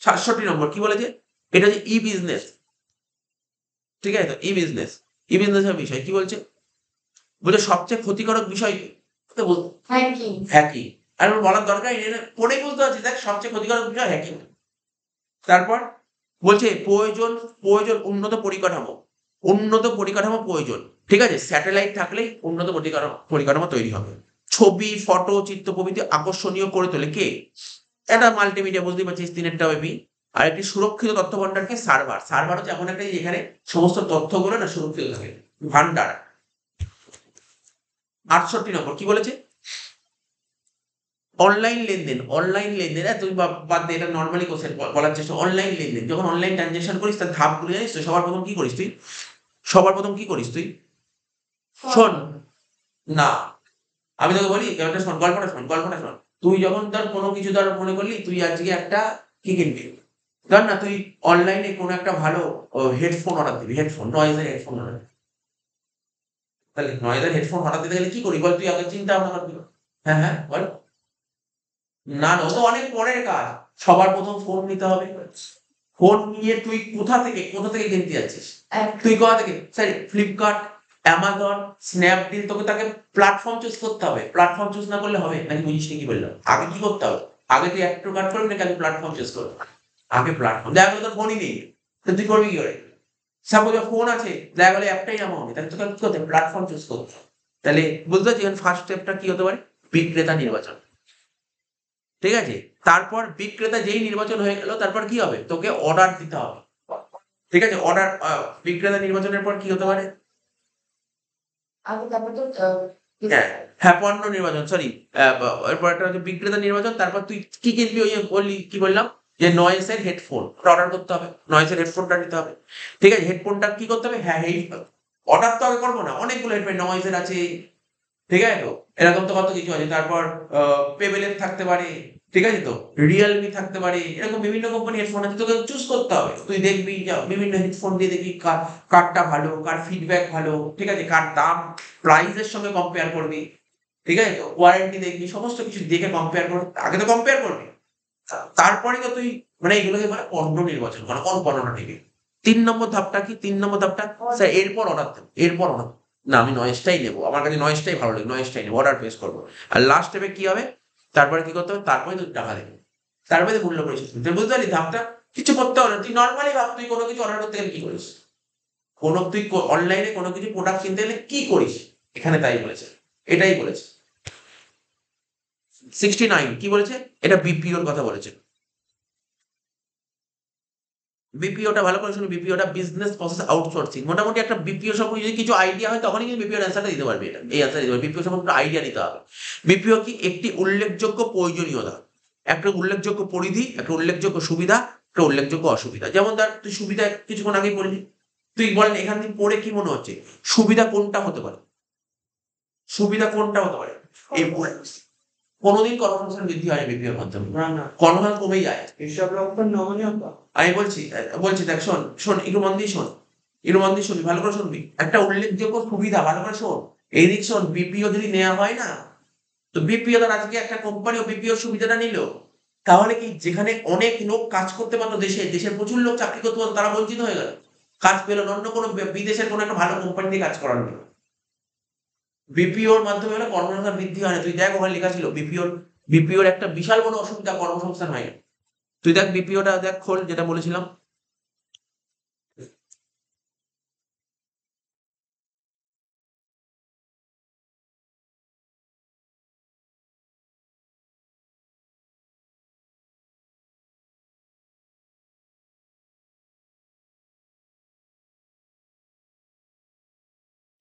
67 কি বলেছে, এটা হচ্ছে ই বিজনেস। ঠিক আছে তো? ই বিজনেস, ই বিজনেসের বিষয় কি বলছে? বলছে সবচেয়ে ক্ষতিকারক বিষয় হ্যাকিং। আর ওর বলার দরকার নেই, এটা পড়েই বুঝতে পারছিস। দেখ সবচেয়ে ক্ষতিকারক বিষয় হ্যাকিং। তারপর বলছে প্রয়োজন উন্নত পরিকাঠামো প্রয়োজন। ঠিক আছে? স্যাটেলাইট থাকলেই উন্নত পরিকাঠামো তৈরি হবে। ছবি, ফটো, চিত্র প্রভৃতি আকর্ষণীয় করে তোলে কে? এটা মাল্টিমিডিয়া, বুঝতেই পারছিস 3টা ওয়েবই। আর একটি সুরক্ষিত তথ্য ভান্ডারকে সার্ভার হচ্ছে এমন একটা জিনিস যেখানে সমস্ত তথ্যগুলো না সুরক্ষিত থাকে, ভান্ডার। 68 কি বলেছে, অনলাইন লেনদেন তুই বাদ দে, এটা নরমালি কোশ্চেন বলার চেষ্টা। অনলাইন লেনদেন, যখন অনলাইন ট্রানজাকশন করিস তার ধাপগুলো জানিস তো? সবার প্রথম কি করিস তুই? শোন না, আমি তোকে বলি একটা শোন, গল্পটা শোন। তুই যখন ধর কোনো কিছু ধর মনে করলি তুই আজকে একটা কি কিনবি, ধর না তুই অনলাইনে কোনো একটা ভালো হেডফোন অর্ডার দিবি, নয়েজের হেডফোন অর্ডার। তাহলে নয়েজের হেডফোন অর্ডার দিতে গেলে কি করি বল? তুই আগে চিন্তা ভাবনা করবি। হ্যাঁ হ্যাঁ বল। না ও তো অনেক পরের কাজ। সবার প্রথম ফোন নিতে হবে। ফোন নিয়ে তুই কোথা থেকে কিনতে যাচ্ছিস? তুই কোথা থেকে? স্যার ফ্লিপকার্ট, অ্যামাজন, স্ন্যাপডিল, তোকে তাকে প্ল্যাটফর্ম চুজ করতে হবে। প্ল্যাটফর্ম চুজ না করলে হবে নাকি? বুঝিস কি বললাম? আগে কি করতে হবে? আগে তুই একটা কাট করবি নাকি আগে প্ল্যাটফর্ম চুজ করবি? আগে প্ল্যাটফর্ম। দেখা গেলো তোর ফোনই নেই, তো তুই করবি কি করে? সাপোজ ফোন আছে, দেখা গেলো অ্যাপটাই নামা হবে, তাহলে তোকে কি করতে? প্ল্যাটফর্ম চুজ করতে। তাহলে বুঝতে পারছি ফার্স্ট স্টেপটা কি হতে পারে? বিক্রেতা নির্বাচন। ঠিক আছে? তারপর বিক্রেতা যেই নির্বাচন হয়ে গেল তারপর কি হবে? তোকে অর্ডার দিতে হবে। ঠিক আছে? বিক্রেতা নির্বাচনের পর কি হতে পারে? হ্যাঁ, হ্যাঁ পণ্য নির্বাচন, সরি। এরপর একটা হচ্ছে বিক্রেতা নির্বাচন। তারপর তুই কি কিনবি? ওই যে বললি, কি বললাম, যে নয়েসের হেডফোন অর্ডার করতে হবে, নয়েসের হেডফোনটা নিতে হবে। ঠিক আছে? হেডফোনটা কি করতে হবে? হ্যাঁ এই অর্ডার তো আগে করবো না, অনেকগুলো হেডফোন নয়েসের আছে। ঠিক আছে তো? এরকম তো কত কিছু আছে। তারপর পেবেলের থাকতে পারে। ঠিক আছে তো? রিয়েলমি থাকতে পারে, এরকম বিভিন্ন কোম্পানি হেডফোন আছে, তোকে চুজ করতে হবে। তুই দেখবি বিভিন্ন হেডফোন দিয়ে দেখবি কারটা ভালো, কার ফিডব্যাক ভালো। ঠিক আছে? কার দাম প্রাইসের সঙ্গে কম্পেয়ার করবি। ঠিক আছে তো? ওয়ারেন্টি দেখবি, সমস্ত কিছু দেখে কম্পেয়ার করবি। আগে তো কম্পেয়ার করবি, তারপরে তো তুই মানে এগুলোকে মানে পণ্য নির্বাচন করা, কোন পণ্যটা নিবি। 3 নম্বর ধাপটা কি? 3 নম্বর ধাপটা স্যার এরপর অর্ডার দেবো, না আমি নয়েজটাই নেবো, আমার কাছে নয়েজটাই ভালো লাগে, নয়েজটাই নেবো, অর্ডার প্লেস করবো। আর লাস্ট স্টেপে কি হবে? তারপরে কি করতে হবে? তারপরে তুই টাকা দেবে। তারপরে মূল্য পরিশোধ করতে, বুঝতে পারলি ধাপটা? কিছু করতে হবে না, তুই নর্মালি ভাব তুই কোনো কিছু অর্ডার করতে গেলে কি করিস, তুই অনলাইনে কোনো কিছু প্রোডাক্ট কিনতে গেলে কি করিস, এখানে তাই বলেছে, এটাই বলেছে। 69 কি বলেছে, এটা বিপিওর কথা বলেছে। বিপিওটা ভালো করে শুনি, বিপিওটা বিজনেস প্রসেস আউটসোর্সিং। মোটামুটি একটা বিপিও সম্পর্কে যদি কিছু আইডিয়া হয় তখনই কিন্তু বিপিওর অ্যান্সারটা দিতে পারবে, এটা এই অ্যান্সার দিতে পারবে। বিপিও সম্পর্কে আইডিয়া নিতে হবে। বিপিও কি, একটি উল্লেখযোগ্য প্রয়োজনীয়তা, একটা উল্লেখযোগ্য পরিধি, একটা উল্লেখযোগ্য সুবিধা, একটা উল্লেখযোগ্য অসুবিধা। যেমন ধর তুই সুবিধা কিছুক্ষণ আগেই বললি, তুই বলেন এখান থেকে পড়ে কি মনে হচ্ছে সুবিধা কোনটা হতে পারে, সুবিধা কোনটা হতে পারে? এই কোনোদিন কর্মসংস্থান বৃদ্ধি হয় বিপিওর মাধ্যমে, কর্মসংস্থান কমেই যায়। হিসাব রক্ষণ নমনীয়তা। আমি বলছি দেখ, শোন শোন একটু মন দিয়ে শোন, একটু মন দিয়ে শুনবি, ভালো করে শুনবি। একটা উল্লেখযোগ্য সুবিধা, ভালো করে শোন, এইদিক শোন। বিপিও যদি নেওয়া হয় না, তো বিপিও ধর আজকে একটা কোম্পানি বিপিও সুবিধাটা নিল, তাহলে কি যেখানে অনেক লোক কাজ করতে পারতো, দেশের প্রচুর লোক চাকরি করতে পারতো, তারা বঞ্চিত হয়ে গেল, কাজ পেল না, অন্য কোনো বিদেশের কোনো একটা ভালো কোম্পানি দিয়ে কাজ করানো হলো। বিপিওর মাধ্যমে হলে কর্মসংস্থান বৃদ্ধি হয় না। তুই দেখ ওখানে লেখা ছিল বিপিওর একটা বিশাল বড় অসুবিধা, কর্মসংস্থান হয় না। তুই দেখ বিপিওটা দেখ, খোল, যেটা বলেছিলাম।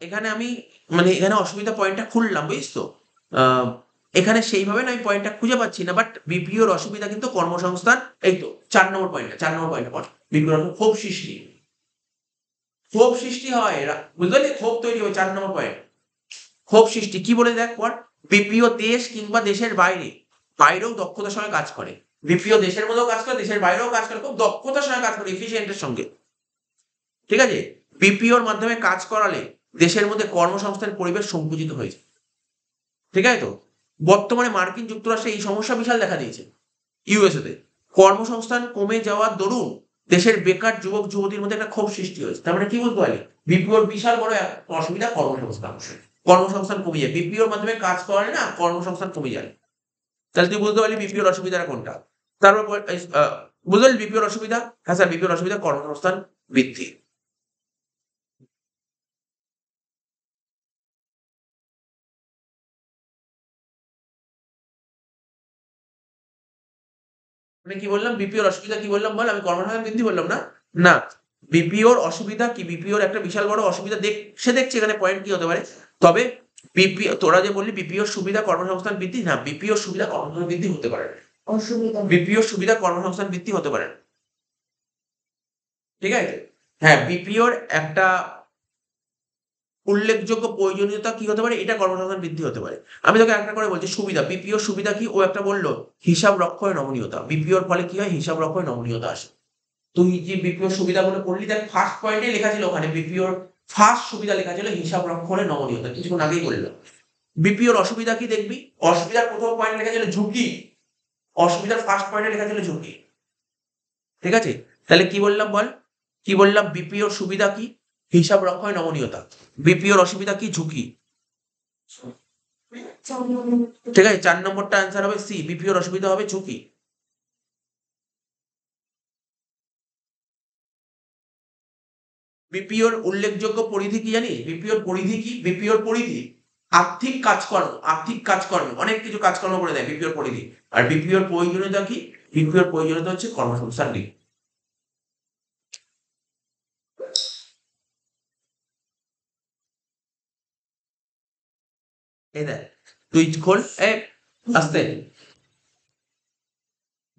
এখানে আমি মানে এখানে অসুবিধা পয়েন্টটা খুললাম, বুঝিস তো? আহ, এখানে সেইভাবে না আমি পয়েন্টটা খুঁজে পাচ্ছি না, বাট বিপিওর অসুবিধা কিন্তু কর্মসংস্থান। এই তো 4 নম্বর পয়েন্ট পর বিপিওর ক্ষোভ সৃষ্টি, ক্ষোভ সৃষ্টি হয়, বুঝতে পারলি, ক্ষোভ তৈরি হয়, 4 নম্বর পয়েন্ট। ক্ষোভ সৃষ্টি কি বলে দেখ পর, বিপিও দেশ কিংবা দেশের বাইরেও দক্ষতার সঙ্গে কাজ করে। বিপিও দেশের মধ্যেও কাজ করে, দেশের বাইরেও কাজ করে, খুব দক্ষতার সঙ্গে কাজ করে, এফিসিয়েন্টের সঙ্গে। ঠিক আছে, বিপিওর মাধ্যমে কাজ করালে দেশের মধ্যে কর্মসংস্থান পরিবেশ সংকুচিত হয়েছে। ঠিক আছে তো, বর্তমানে মার্কিন যুক্তরাষ্ট্রে এই সমস্যা বিশাল দেখা দিয়েছে। ইউএসএ তে কর্মসংস্থান কমে যাওয়ার দরুন দেশের বেকার যুবক যুবতীর মধ্যে একটা ক্ষোভ সৃষ্টি হয়েছে। তার মানে কি বলতে পারি, বিপিওর বিশাল বড় অসুবিধা কর্মসংস্থান, কর্মসংস্থান কমে যায়, বিপিওর মাধ্যমে কাজ করে না, কর্মসংস্থান কমে যায়। তাহলে তুই বুঝতে পারলি বিপিওর অসুবিধাটা কোনটা। তারপর বুঝতে পারলি বিপিওর অসুবিধা, হ্যাঁ স্যার বিপিওর অসুবিধা কর্মসংস্থান বৃদ্ধি। আমি কি বললাম, বিপিওর অসুবিধা কি বললাম বল, আমি কর্মসংস্থান বৃদ্ধি বললাম না? না, বিপিওর অসুবিধা কি, বিপিওর একটা বিশাল বড় অসুবিধা সে দেখছে এখানে পয়েন্ট কি হতে পারে। তবে বিপিও, তোরা যে বললি বিপিওর সুবিধা কর্মসংস্থান বৃদ্ধি, না, বিপিওর সুবিধা কর্মসংস্থান বৃদ্ধি হতে পারে না। অসুবিধা। বিপিওর সুবিধা কর্মসংস্থান বৃদ্ধি হতে পারে না। ঠিক আছে, হ্যাঁ, বিপিওর একটা উল্লেখযোগ্য প্রয়োজনীয়তা কি হতে পারে, এটা কর্মসংস্থান বৃদ্ধি হতে পারে। আমি তোকে একটা করে বলছি সুবিধা, বিপিওর সুবিধা কি, ও একটা বললো হিসাব রক্ষণে নমনীয়তা। বিপিওর ফলে কি হয়, হিসাব রক্ষণে নমনীয়তা আসে। তুই যে বিপিওর সুবিধাগুলো পড়লি, দেখ ফার্স্ট পয়েন্টে লেখা ছিল, ওখানে বিপিওর ফার্স্ট সুবিধা লেখা ছিল হিসাব রক্ষণে নমনীয়তা, কিছুক্ষণ আগেই বললাম। বিপিওর অসুবিধা কি দেখবি, অসুবিধার প্রথম পয়েন্ট লেখা ছিল ঝুঁকি, অসুবিধার ফার্স্ট পয়েন্টে লেখা ছিল ঝুঁকি। ঠিক আছে, তাহলে কি বললাম বল, কি বললাম, বিপিওর সুবিধা কি, হিসাব রক্ষণে নমনীয়তা, বিপিওর অসুবিধা কি, ঝুঁকি। ঠিক আছে, 4 নম্বরটা অ্যান্সার হবে সি, বিপিওর অসুবিধা হবে ঝুঁকি। বিপিওর উল্লেখযোগ্য পরিধি কি জানিস, বিপিওর পরিধি কি, বিপিওর পরিধি আর্থিক কাজকর্ম অনেক কিছু কাজকর্ম করে দেয় বিপিওর পরিধি। আর বিপিওর প্রয়োজনীয়তা কি, বিপিওর প্রয়োজনীয়তা হচ্ছে কর্মসংস্থান বৃদ্ধি। এই দেখ, তুই খোল, আস্তে,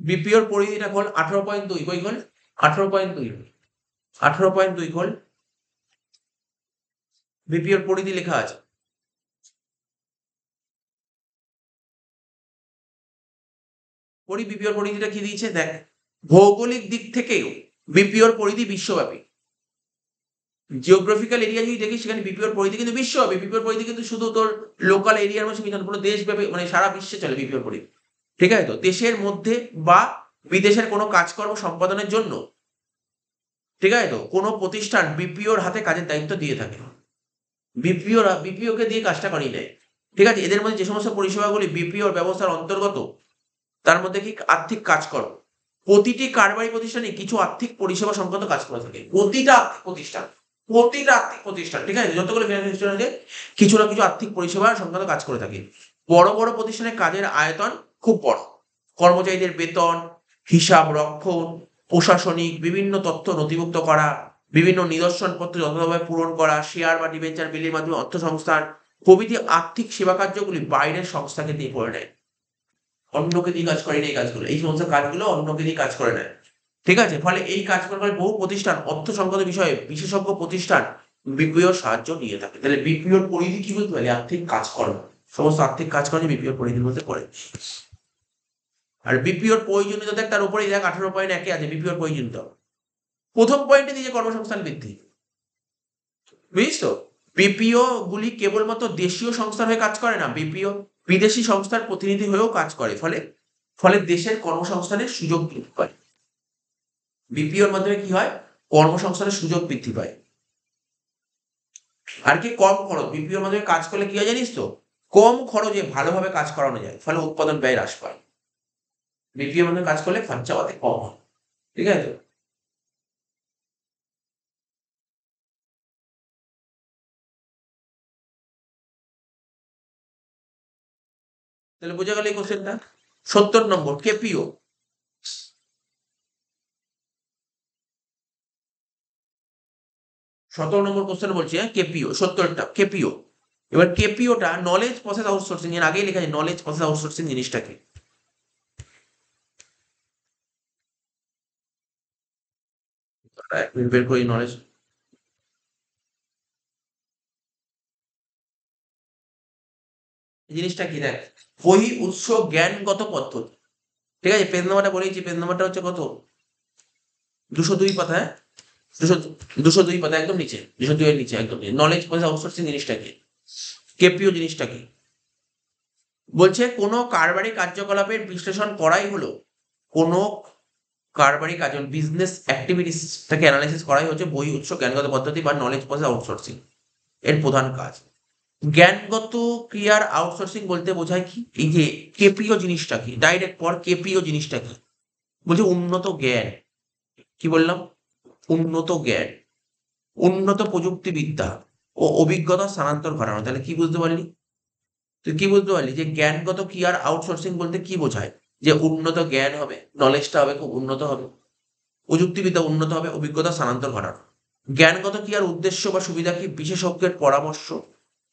বিপিওর পরিধিটা খোল, 18.2, কই খোল, 18.2, 18.2 খোল, বিপিওর পরিধি লেখা আছে। বিপিওর পরিধিটা কি দিয়েছে দেখ, ভৌগোলিক দিক থেকেও বিপিওর পরিধি বিশ্বব্যাপী। জিওগ্রাফিক্যাল এরিয়া যদি দেখি, সেখানে বিপিওর পরিধি কিন্তু বিশ্বব্যাপী। বিপিওর পরিধি কিন্তু শুধু তোর লোকাল এরিয়ার মধ্যে সীমিত, পুরো দেশব্যাপী, মানে সারা বিশ্বে চলে বিপিওর পরিধি। ঠিক আছে তো, দেশের মধ্যে বা বিদেশের কোনো কাজকর্ম সম্পাদনের জন্য, ঠিক আছে তো, কোনো প্রতিষ্ঠান বিপিওর হাতে কাজের দায়িত্ব দিয়ে থাকে, বিপিও কে দিয়ে কাজটা করিয়ে নেয়। ঠিক আছে, এদের মধ্যে যে সমস্ত পরিষেবাগুলি বিপিওর ব্যবস্থার অন্তর্গত, তার মধ্যে কি আর্থিক কাজকর্ম। প্রতিটি কারবারি প্রতিষ্ঠানে কিছু আর্থিক পরিষেবা সংক্রান্ত কাজ করে থাকে। প্রতিটা আর্থিক প্রতিষ্ঠান, ঠিক আছে, যতগুলো ফিনান্সিয়াল ইনস্টিটিউশন আছে কিছু না কিছু আর্থিক পরিষেবা সংক্রান্ত কাজ করে থাকে। বড় বড় প্রতিষ্ঠানের কাজের আয়তন খুব বড়। কর্মচারীদের বেতন, হিসাব রক্ষণ, প্রশাসনিক বিভিন্ন তথ্য নথিভুক্ত করা, বিভিন্ন নিদর্শনপত্র যথাযথভাবে পূরণ করা, শেয়ার বা ডিবেঞ্চার বিলির মাধ্যমে অর্থ সংস্থান প্রভৃতি আর্থিক সেবা কার্যগুলি বাইরের সংস্থাকে দিয়ে করে নেয়। অন্যকে দিয়ে কাজ করে না এই কাজগুলো, এই সমস্ত কাজগুলো অন্যকে দিয়ে কাজ করে নেয়, ঠিক আছে। ফলে এই কাজ করার ফলে বহু প্রতিষ্ঠান অর্থ সংক্রান্ত বিষয়ে বিশেষজ্ঞ প্রতিষ্ঠান বিপিওর সাহায্য নিয়ে থাকে। তাহলে বিপিওর পরিধি কি বলতে পারি? আর্থিক কাজকর্ম, সমস্ত আর্থিক কাজকর্ম বিপিওর পরিধির মধ্যে পড়ে। আর বিপিওর প্রয়োজনীয়তা দেখ, তার উপরেই দেখ 18.1 আছে বিপিওর প্রয়োজনীয়তা। প্রথম পয়েন্টে দিয়েছে কর্মসংস্থান বৃদ্ধি, বুঝিস তো। বিপিও গুলি কেবলমাত্র দেশীয় সংস্থার হয়ে কাজ করে না, বিপিও বিদেশি সংস্থার প্রতিনিধি হয়েও কাজ করে। ফলে ফলে দেশের কর্মসংস্থানের সুযোগ বৃদ্ধি পায়। বিপিওর মাধ্যমে কি হয়? কর্মসংস্থানের সুযোগ বৃদ্ধি পায়। আর কি কম খরচ, বিপিওর মাধ্যমে কাজ করলে কি হয় জানিস তো? কম খরচে ভালোভাবে কাজ করানো যায়, ফলে উৎপাদন ব্যয় হ্রাস পায়। বিপিওর মাধ্যমে কাজ করলে খরচাপাতি কম হয়, ঠিক আছে তো। তাহলে বোঝা গেল এই কোশ্চেনটা। 70 নম্বর কেপিও। 17 নম্বর কোশ্চেন বলছি, হ্যাঁ, কেপিও 70টা কেপিও। এবার কেপিওটা নলেজ প্রসেস আউটসোর্সিং, এর আগেই লেখা আছে নলেজ প্রসেস আউটসোর্সিং জিনিসটা কি। এক মিনিট বের করি নলেজ জিনিসটা কি। দেখ, বহি উৎস জ্ঞানগত পদ্ধতি, ঠিক আছে। পেজ নাম্বারটা বলেইছি, পেজ নাম্বারটা হচ্ছে কত? 202 পাতা, হ্যাঁ, 202 পাতা, একদম নিচে, 202 এর নিচে একদম। নলেজ প্রসেস আউটসোর্সিং জিনিসটা কি, কেপিও জিনিসটা কি। বলছে কোনো কারবারি কার্যকলাপের বিশ্লেষণ করাই হলো, কোনো কারবারি কাজ বিজনেস অ্যাক্টিভিটিসটাকে অ্যানালাইসিস করাই হচ্ছে বই উৎস জ্ঞানগত পদ্ধতি বা নলেজ প্রসেস আউটসোর্সিং এর প্রধান কাজ। জ্ঞানগত ক্রিয়ার আউটসোর্সিং বলতে বোঝায় কি? এই যে কেপিও জিনিসটা কি, ডাইরেক্ট পর কেপিও জিনিসটা কি। বলছে উন্নত জ্ঞান, কি বললাম? উন্নত জ্ঞান, উন্নত প্রযুক্তিবিদ্যা ও অভিজ্ঞতা স্থানান্তর ঘটানো। তাহলে কি বুঝতে পারলি? তুই কি বুঝতে পারলি যে জ্ঞানগত ক্রিয়ার আউটসোর্সিং বলতে কি বোঝায়? যে উন্নত জ্ঞান হবে, নলেজটা হবে খুব উন্নত হবে, প্রযুক্তিবিদ্যা উন্নত হবে, অভিজ্ঞতা স্থানান্তর ঘটানো। জ্ঞানগত ক্রিয়ার উদ্দেশ্য বা সুবিধা কি? বিশেষজ্ঞের পরামর্শ,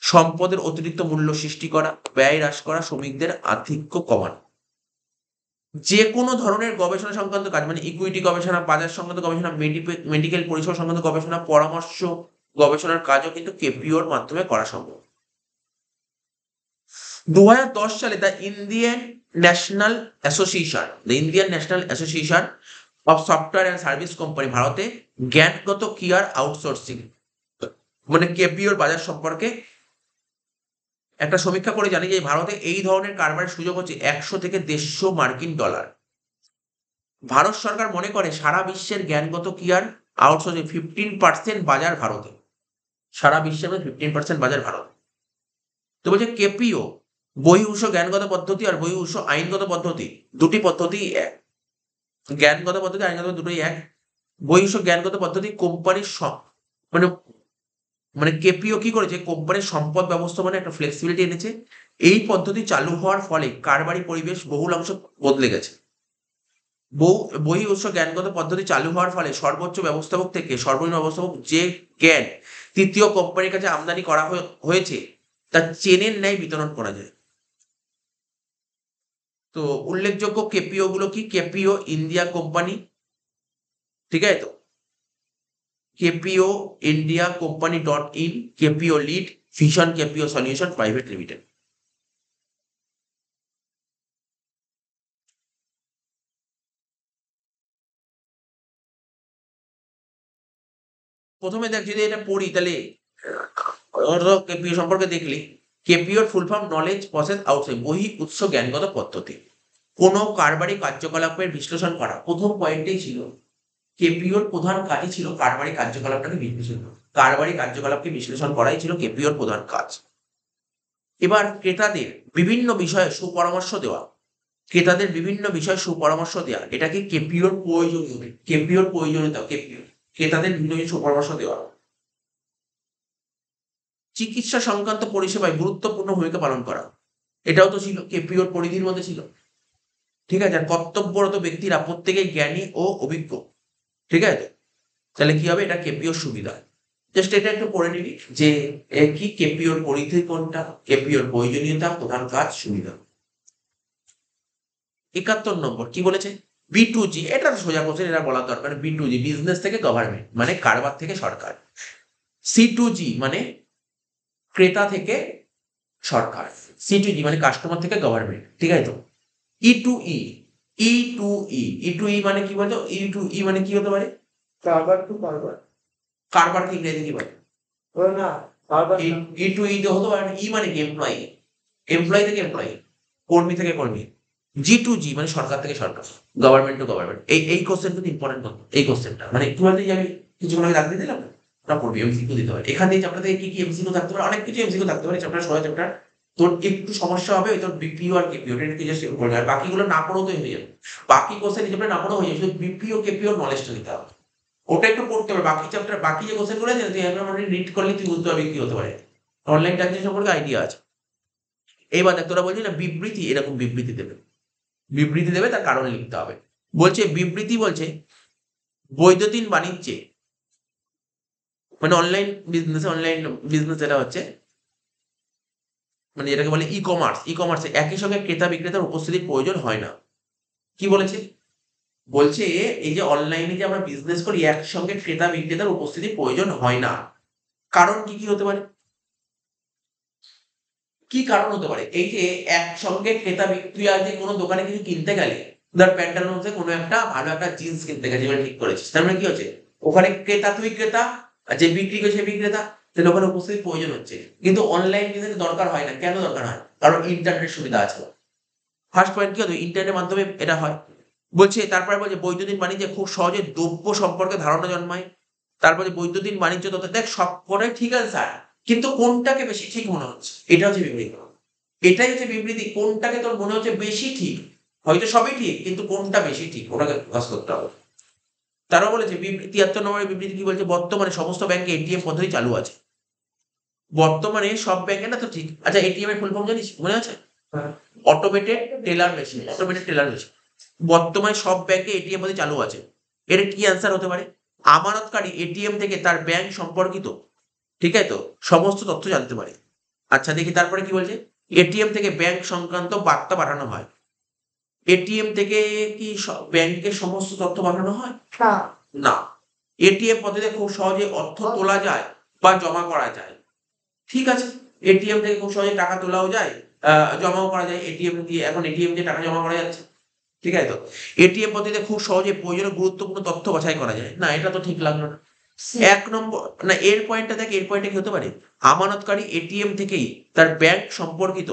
সম্পদের অতিরিক্ত মূল্য সৃষ্টি করা, ব্যয় হ্রাস করা, শ্রমিকদের আধিক্য কমানো। যে কোনো ধরনের গবেষণা সংক্রান্ত কাজ, মানে ইকুইটি গবেষণা, বাজার সংক্রান্ত গবেষণা, মেডিকেল পরিষেবা সংক্রান্ত গবেষণা, পরামর্শ গবেষণার কাজও কিন্তু কেপিওর মাধ্যমে করা সম্ভব। 2010 সালে the Indian national association of software and service company ভারতে জ্ঞানগত ক্রিয়ার আউটসোর্সিং মানে কেপিওর বাজার সম্পর্কে একটা সমীক্ষা করে জানি যে ভারতে এই ধরনের কারবারের সুযোগ হচ্ছে 100 থেকে 150 মার্কিন ডলার। ভারত সরকার মনে করে সারা বিশ্বের জ্ঞানগত ক্রিয়ার আউটসোর্সিং 15% বাজার ভারতে, সারা বিশ্বের মধ্যে 15% বাজার ভারত। তো বলছে কেপিও বহিঃ জ্ঞানগত পদ্ধতি আর বহিঃ আইনগত পদ্ধতি, দুটি পদ্ধতি এক। জ্ঞানগত পদ্ধতি আইনগত দুটোই এক। বহিঃ জ্ঞানগত পদ্ধতি কোম্পানির মানে মানে কেপিও কি করেছে? কোম্পানির সম্পদ ব্যবস্থাপনায় একটা ফ্লেক্সিবিলিটি এনেছে। এই পদ্ধতি চালু হওয়ার ফলে কারবারি পরিবেশ বহুলাংশ বদলে গেছে। বহিঃ জ্ঞানগত পদ্ধতি চালু হওয়ার ফলে সর্বোচ্চ ব্যবস্থাপক থেকে সর্বনিম্ন ব্যবস্থাপক যে জ্ঞান তৃতীয় কোম্পানির কাছে আমদানি করা হয়েছে তা চেনের ন্যায় বিতরণ করা যায়। তো উল্লেখযোগ্য কেপিও গুলো কি? কেপিও ইন্ডিয়া কোম্পানি, ঠিক আছে তো, KPO India company .in, KPO lead, Vision KPO Solution Private Limited. প্রথমে দেখ, যদি এটা পড়ি তাহলে কেপিও সম্পর্কে দেখলি, কেপিওর full form knowledge process outsourcing, বহিঃ উৎস জ্ঞানগত পদ্ধতি। কোনো কারবারি কার্যকলাপের বিশ্লেষণ করা, প্রথম পয়েন্টেই ছিল কেপিওর প্রধান কাজই ছিল কারবারি কার্যকলাপটাকে বিশ্লেষণ করা। কারবারি কার্যকলাপকে বিশ্লেষণ করাই ছিল কেপিওর প্রধান কাজ। এবার ক্রেতাদের বিভিন্ন বিষয়ে সুপরামর্শ দেওয়া, ক্রেতাদের বিভিন্ন বিষয়ে সুপরামর্শ দেওয়া, এটাকে কেপিওর প্রয়োজনীয়তা, কেপিওর প্রয়োজনীয়তা, কেপিও ক্রেতাদের বিভিন্ন বিষয়ে সুপরামর্শ দেওয়া। চিকিৎসা সংক্রান্ত পরিষেবায় গুরুত্বপূর্ণ ভূমিকা পালন করা, এটাও তো ছিল কেপিওর পরিধির মধ্যে ছিল। ঠিক আছে, আর কর্তব্যরত ব্যক্তিরা প্রত্যেকেই জ্ঞানী ও অভিজ্ঞ। ঠিক আছে, তাহলে কি হবে, এটা কেপিওর সুবিধা। জাস্ট এটা একটু পড়ে নিবি যে কি কেপিওর পরিধি কোনটা, কেপিওর প্রয়োজনীয়তা, প্রধান কাজ, সুবিধা। 71 নম্বর কি বলেছে, B2G, এটা সোজা কোশ্চেন, এটা বলার দরকার। B2G বিজনেস থেকে গভর্নমেন্ট, মানে কারবার থেকে সরকার। C2G মানে ক্রেতা থেকে সরকার। C2G মানে কাস্টমার থেকে গভর্নমেন্ট। ঠিক আছে তো। E2E, E2E মানে কি বলতো, E2E মানে কি হতে পারে, কারবার টু কারবার। কারবারকে ইংরেজি কি বলে, ও না, কারবার না। E2E তো হতে পারে না। ই মানে কি, এমপ্লয়ি, এমপ্লয়ি থেকে এমপ্লয়ি, কর্মী থেকে কর্মী। G2G মানে সরকার থেকে সরকার, গভর্নমেন্ট টু গভর্নমেন্ট। এই কোশ্চেন কিন্তু ইম্পর্টেন্ট, এই কোশ্চেনটা মানে কি বলতে আমি কিছুক্ষণ আগে রাখতে দিলাম না, ওটা পড়বি, এমসিকিউ দিতে পারে এখান থেকে। চ্যাপ্টার থেকে কি কি এমসিকিউ থাকতে পারে, অনেক কিছু এমসিকিউ থাকতে পারে চ্যাপ্টার, সোজা চ্যাপ্টার। তোর একটু সমস্যা হবে ওই তোর বিপিও আর কেপিও, এটা একটু জাস্ট পড়বে, আর বাকিগুলো না পড়েও তো হয়ে যাবে। বাকি কোশ্চেন এই চ্যাপ্টার না পড়েও হয়ে যাবে, শুধু বিপিও কেপিও নলেজটা দিতে হবে, ওটা একটু পড়তে হবে। বাকি চ্যাপ্টার, বাকি যে কোশ্চেন গুলো আছে তুই একবার রিড করলে তুই বুঝতে পারবি কি হতে পারে, অনলাইন ট্রানজাকশন সম্পর্কে আইডিয়া আছে। এইবার দেখ, তোরা বলছি না বিবৃতি, এরকম বিবৃতি দেবে, বিবৃতি দেবে, তার কারণ লিখতে হবে। বলছে বিবৃতি, বলছে বৈদ্যুতিন বাণিজ্যে, মানে অনলাইন বিজনেস যেটা হচ্ছে, মানে যেটাকে বলে ই কমার্স, ই কমার্সে একই সঙ্গে ক্রেতা বিক্রেতার উপস্থিতির প্রয়োজন হয় না। কি বলেছে, বলছে এই যে অনলাইনে যে আমরা বিজনেস করি, একসঙ্গে ক্রেতা বিক্রেতার উপস্থিতির প্রয়োজন হয় না। কারণ কি কি হতে পারে, কি কারণ হতে পারে, এই যে একসঙ্গে ক্রেতা তুই আজ কোনো দোকানে কিছু কিনতে গেলে, ধর প্যান্টালুন মধ্যে কোনো একটা ভালো একটা জিন্স কিনতে গেছিস, এবার ঠিক করেছিস, তার মানে কি হচ্ছে, ওখানে ক্রেতা তুই ক্রেতা, আর যে বিক্রি করছে বিক্রেতা, তাহলে ওখানে উপস্থিত প্রয়োজন হচ্ছে। কিন্তু অনলাইন বিজনেসে দরকার হয় না, কেন দরকার হয়, কারণ ইন্টারনেট সুবিধা আছে। ফার্স্ট পয়েন্ট কি হতো, ইন্টারনেটের মাধ্যমে এটা হয়। বলছে, তারপরে বলছে বৈদ্যুতিন বাণিজ্যে খুব সহজে দ্রব্য সম্পর্কে ধারণা জন্মায়। তারপরে বৈদ্যুতিন বাণিজ্য তথা, দেখ সবকটাই ঠিক আছে স্যার, কিন্তু কোনটাকে বেশি ঠিক মনে হচ্ছে, এটা হচ্ছে বিবৃতি। এটাই হচ্ছে বিবৃতি, কোনটাকে তোর মনে হচ্ছে বেশি ঠিক, হয়তো সবই ঠিক কিন্তু কোনটা বেশি ঠিক ওটাকে ফোকাস করতে হবে। তারা বলেছে 73 নম্বরের বিবৃতি কি বলছে, বর্তমানে সমস্ত ব্যাংকে এটিএম পদ্ধতি চালু আছে। বর্তমানে সব ব্যাংকে, না তো ঠিক, আচ্ছা এটিএম এর ফুল ফর্ম জানিস, মনে আছে, হ্যাঁ। Automated teller machine, automated teller machine. বর্তমানে সব ব্যাংকে এটিএম পদ্ধতি চালু আছে। এর কি অ্যান্সার হতে পারে, আমানতকারী এটিএম থেকে তার ব্যাংক সম্পর্কিত, ঠিক আছে তো, সমস্ত তথ্য জানতে পারে। আচ্ছা দেখি তারপরে কি বলছে, এটিএম থেকে ব্যাংক সংক্রান্ত বার্তা পাঠানো হয়। এটিএম থেকে কি ব্যাংকের সমস্ত তথ্য পাঠানো হয়, না। না। এটিএম পদ্ধতিতে খুব সহজে অর্থ তোলা যায় বা জমা করা যায়। ঠিক আছে, এটিএম থেকে খুব সহজে টাকা তোলাও যায়, জমাও করা যায়। এটিএম দিয়ে, এখন এটিএম দিয়ে টাকা জমা করা যাচ্ছে। ঠিক আছে তো। এটিএম পদ্ধতিতে খুব সহজে প্রয়োজনীয় গুরুত্বপূর্ণ তথ্য বাছাই করা যায়, না এটা তো ঠিক লাগলো না। এক নম্বর, না এর পয়েন্টটা দেখ, এর পয়েন্টটা কি হতে পারে, আমানতকারী এটিএম থেকেই তার ব্যাংক সম্পর্কিত,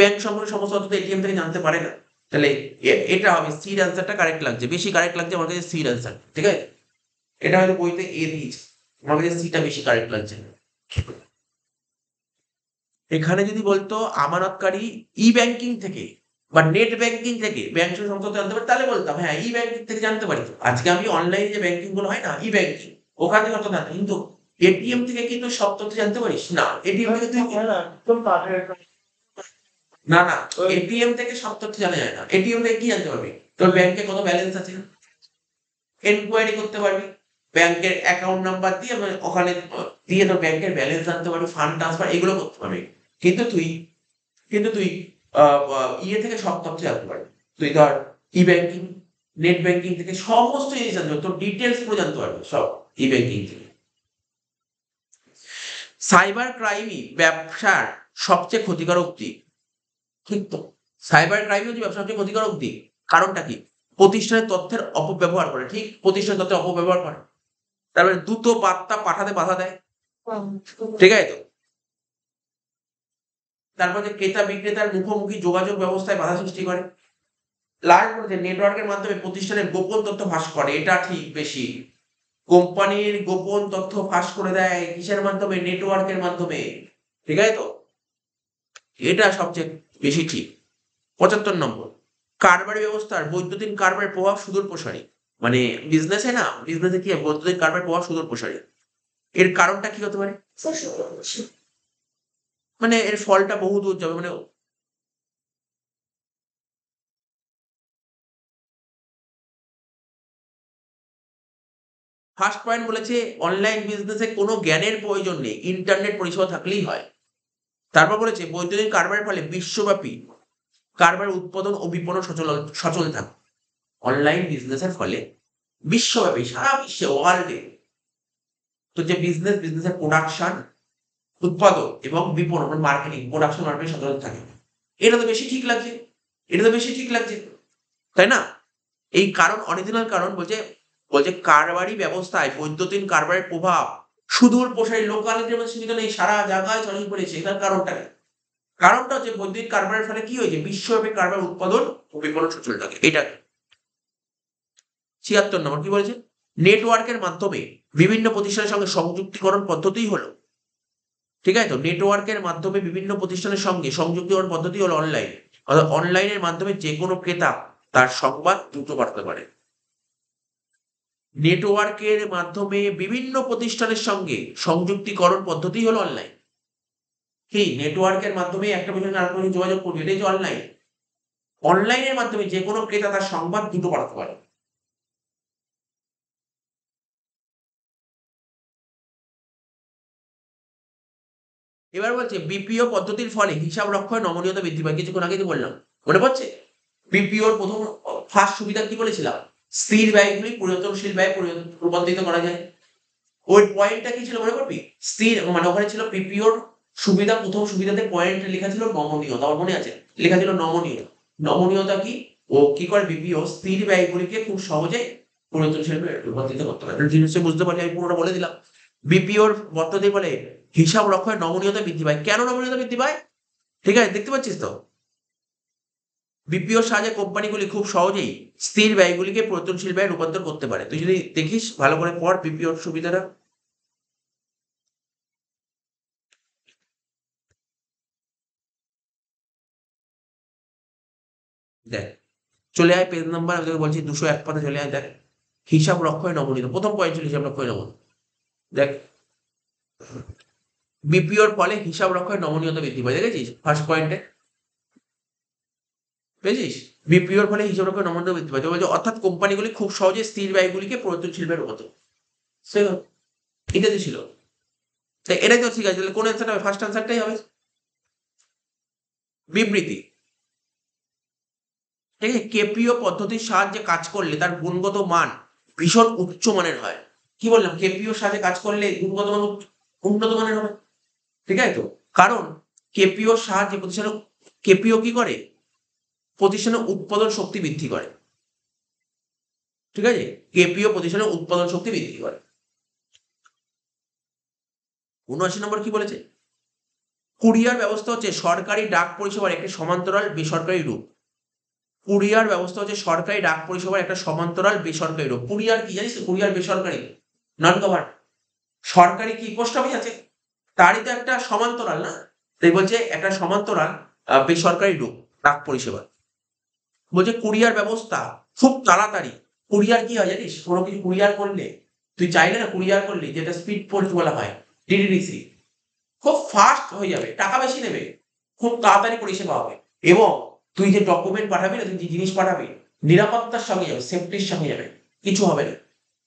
ব্যাংক সম্পর্কে সমস্ত তথ্য এটিএম থেকে জানতে পারে না। তাহলে এটা হবে সির অ্যান্সারটা কারেক্ট লাগছে, বেশি কারেক্ট লাগছে আমার কাছে সির অ্যান্সার। ঠিক আছে, এটা হয়তো বইতে এ দিয়েছে, আমার কাছে সিটা বেশি কারেক্ট লাগছে। এখানে যদি বলতো আমানতকারী ই ব্যাংকিং থেকে বা নেট ব্যাংকিং থেকে ব্যাংক সমস্ত তথ্য জানতে পারি, তাহলে বলতাম হ্যাঁ ই ব্যাংকিং থেকে জানতে পারি। তো আজকে আমি অনলাইনে যে ব্যাংকিং গুলো হয় না, ই ব্যাংকিং, ওখান থেকে তথ্য জানতে, কিন্তু এটিএম থেকে কিন্তু সব তথ্য জানতে পারিস না। এটিএম থেকে তুই, না না, এটিএম থেকে সব তথ্য জানা যায় না। এটিএম থেকে কি জানতে পারবি, তোর ব্যাংকে কত ব্যালেন্স আছে, এনকোয়ারি করতে পারবি, ব্যাংকের অ্যাকাউন্ট নাম্বার দিয়ে ওখানে দিয়ে তোর ব্যাংকের ব্যালেন্স জানতে পারবি, ফান্ড ট্রান্সফার এগুলো করতে পারবি। কিন্তু তুই, ইয়ে থেকে সব তথ্য জানতে পারবি। তুই ধর ই ব্যাংকিং, নেট ব্যাংকিং থেকে সমস্ত জিনিস জানতে পারবি, তোর ডিটেলস পুরো জানতে পারবি সব ই ব্যাংকিং থেকে। সাইবার ক্রাইমই ব্যবসার সবচেয়ে ক্ষতিকারক দিক। ঠিক তো, সাইবার ক্রাইম হচ্ছে ব্যবসার সবচেয়ে ক্ষতিকারক দিক। কারণটা কি, প্রতিষ্ঠানের তথ্যের অপব্যবহার করে, ঠিক, প্রতিষ্ঠানের তথ্যের অপব্যবহার করে। তারপরে দ্রুত বার্তা পাঠাতে বাধা দেয়। ঠিক আছে তো। তারপর যে ক্রেতা বিক্রেতার মুখোমুখি যোগাযোগ ব্যবস্থায় বাধা সৃষ্টি করে। লাস্ট বলতে নেটওয়ার্কের মাধ্যমে প্রতিষ্ঠানের গোপন তথ্য ফাঁস করে, এটা ঠিক বেশি। কোম্পানির গোপন তথ্য ফাঁস করে দেয় কিসের মাধ্যমে, নেটওয়ার্কের মাধ্যমে। ঠিক আছে তো, এটা সবচেয়ে বেশি ঠিক। 75 নম্বর, কারবারি ব্যবস্থার বৈদ্যুতিন কারবারের প্রভাব সুদূর প্রসারী। মানে বিজনেসে কি হয়? বৈদ্যুতিন কারবারের প্রভাব সুদূর প্রসারী। এর কারণটা কি হতে পারে? মানে এর ফলটা বহু দূর যাবে। মানে ফার্স্ট পয়েন্ট বলেছে অনলাইন বিজনেসে কোনো জ্ঞানের প্রয়োজন নেই, ইন্টারনেট পরিষেবা থাকলেই হয়। তারপর বলেছে বৈদ্যুতিন কারবারের ফলে বিশ্বব্যাপী কারবার উৎপাদন ও বিপণন সচল থাকে। অনলাইন বিজনেসের ফলে বিশ্বব্যাপী সারা বিশ্বে ওয়ার্ল্ডে তো যে বিজনেসের প্রোডাকশন, উৎপাদন এবং বিপণন মার্কেটিং, প্রোডাকশন মার্কেটিং সচল থাকে। এটা তো বেশি ঠিক লাগছে, তাই না? এই কারণ অরিজিনাল কারণ বলছে কারবারি ব্যবস্থায় বৈদ্যুতিন কারবারের প্রভাব সুদূর প্রসারী, লোকালিটির মধ্যে সীমিত নেই, সারা জায়গায় ছড়িয়ে পড়েছে। এটার কারণটা কি? কারণটা হচ্ছে বৈদ্যুতিন কারবারের ফলে কি হয়েছে? বিশ্বব্যাপী কারবার উৎপাদন ও বিপণন সচল থাকে। এটা ৭৬ নম্বর কি বলেছে? নেটওয়ার্কের মাধ্যমে বিভিন্ন প্রতিষ্ঠানের সঙ্গে সংযুক্তিকরণ পদ্ধতি হলো, ঠিক আছে তো? নেটওয়ার্কের মাধ্যমে বিভিন্ন প্রতিষ্ঠানের সঙ্গে সংযুক্তিকরণ পদ্ধতি হলো অনলাইন। অর্থাৎ অনলাইনের মাধ্যমে যে কোনো ক্রেতা তার সংবাদ দ্রুত বাড়াতে পারে। নেটওয়ার্কের মাধ্যমে বিভিন্ন প্রতিষ্ঠানের সঙ্গে সংযুক্তিকরণ পদ্ধতি হলো অনলাইন। কি? নেটওয়ার্কের মাধ্যমে একটা প্রতিষ্ঠান আরেকটা প্রতিষ্ঠানে যোগাযোগ করবে, এটাই যে অনলাইন। অনলাইনের মাধ্যমে যে কোনো ক্রেতা তার সংবাদ দ্রুত বাড়াতে পারে। এবার বলছে বিপিও পদ্ধতির ফলে হিসাব রক্ষণে নমনীয়তা বৃদ্ধি পায়। কিছুক্ষণ আগে তো বললাম, মনে পড়ছে? বিপিওর প্রথম ফার্স্ট সুবিধা কি বলেছিলাম? স্থির ব্যয়গুলি পরিবর্তনশীল ব্যয়ে রূপান্তরিত করা যায়। ওই পয়েন্টটা কি ছিল মনে করবি? স্থির, মানে ওখানে ছিল বিপিওর সুবিধা, প্রথম সুবিধাতে পয়েন্ট লেখা ছিল নমনীয়তা। আমার মনে আছে লেখা ছিল নমনীয়তা। নমনীয়তা কি? ও কি করে বিপিও স্থির ব্যয়গুলিকে খুব সহজে পরিবর্তনশীল ব্যয়ে রূপান্তরিত করতে পারে। জিনিসটা বুঝতে পারলে আমি পুরোটা বলে দিলাম। বিপিওর পদ্ধতি বলে হিসাব রক্ষণে নমনীয়তা বৃদ্ধি পায়। কেন নমনীয়তা বৃদ্ধি পায়? ঠিক আছে, দেখতে পাচ্ছিস তো? বিপিওর সাহায্যে কোম্পানিগুলি খুব সহজেই স্থির ব্যয়গুলিকে পরিবর্তনশীল ব্যয়ে রূপান্তর করতে পারে। তুই যদি দেখিস ভালো করে পড় বিপিওর সুবিধাটা। দেখ, চলে আয় পেজ নাম্বার, আমি তোকে বলছি 201 পাতা চলে আয়। দেখ, হিসাব রক্ষণে নমনীয়তা প্রথম পয়েন্ট ছিল হিসাব রক্ষণে নমনীয়তা। দেখ, বিপিওর ফলে হিসাব রক্ষণে নমনীয়তা বৃদ্ধি পায়। দেখেছিস ফার্স্ট পয়েন্টে? পেয়েছিস? বিপিওর ফলে হিসাব রক্ষণে নমনীয়তা বৃদ্ধি পায়। তো বলছে অর্থাৎ কোম্পানিগুলি খুব সহজে স্থির ব্যয়গুলিকে পরিবর্তনশীল ব্যয়ে রূপান্তর। সে এটা যে ছিল, তাই এটাই তো ঠিক আছে। তাহলে কোন অ্যান্সারটা হবে? ফার্স্ট অ্যান্সারটাই হবে। বিবৃতি, ঠিক আছে? কেপিও পদ্ধতির সাহায্যে কাজ করলে তার গুণগত মান ভীষণ উচ্চ মানের হয়। কি বললাম? কেপিওর সাহায্যে কাজ করলে গুণগত মান উন্নত মানের হবে, ঠিক আছে তো? কারণ কেপিওর সাহায্যে কেপিও কি করে? প্রতিষ্ঠানের উৎপাদন শক্তি বৃদ্ধি করে, ঠিক আছে? কেপিও প্রতিষ্ঠানের উৎপাদন শক্তি বৃদ্ধি করে। ৭৯ নম্বর কি বলেছে? কুরিয়ার ব্যবস্থা হচ্ছে সরকারি ডাক পরিষেবার একটি সমান্তরাল বেসরকারি রূপ। কুরিয়ার ব্যবস্থা হচ্ছে সরকারি ডাক পরিষেবার একটা সমান্তরাল বেসরকারি রূপ। কুরিয়ার কি জানিস? কুরিয়ার বেসরকারি, নন গভর্নমেন্ট। সরকারি কি পোস্ট অফিস আছে, তারই তো একটা সমান্তরাল, না? তাই বলছে একটা সমান্তরাল বেসরকারি রূপ ডাক পরিষেবা। বলছে কুরিয়ার ব্যবস্থা খুব তাড়াতাড়ি। কুরিয়ার কি হয় জানিস? কোনো কিছু কুরিয়ার করলে, তুই চাইলে না কুরিয়ার করলে, যেটা স্পিড পোস্ট বলা হয়, ডিটিডিসি, খুব ফাস্ট হয়ে যাবে, টাকা বেশি নেবে, খুব তাড়াতাড়ি পরিষেবা হবে। এবং তুই যে ডকুমেন্ট পাঠাবি না, তুই যে জিনিস পাঠাবি, নিরাপত্তার সঙ্গে যাবে, সেফটির সঙ্গে যাবে, কিছু হবে না।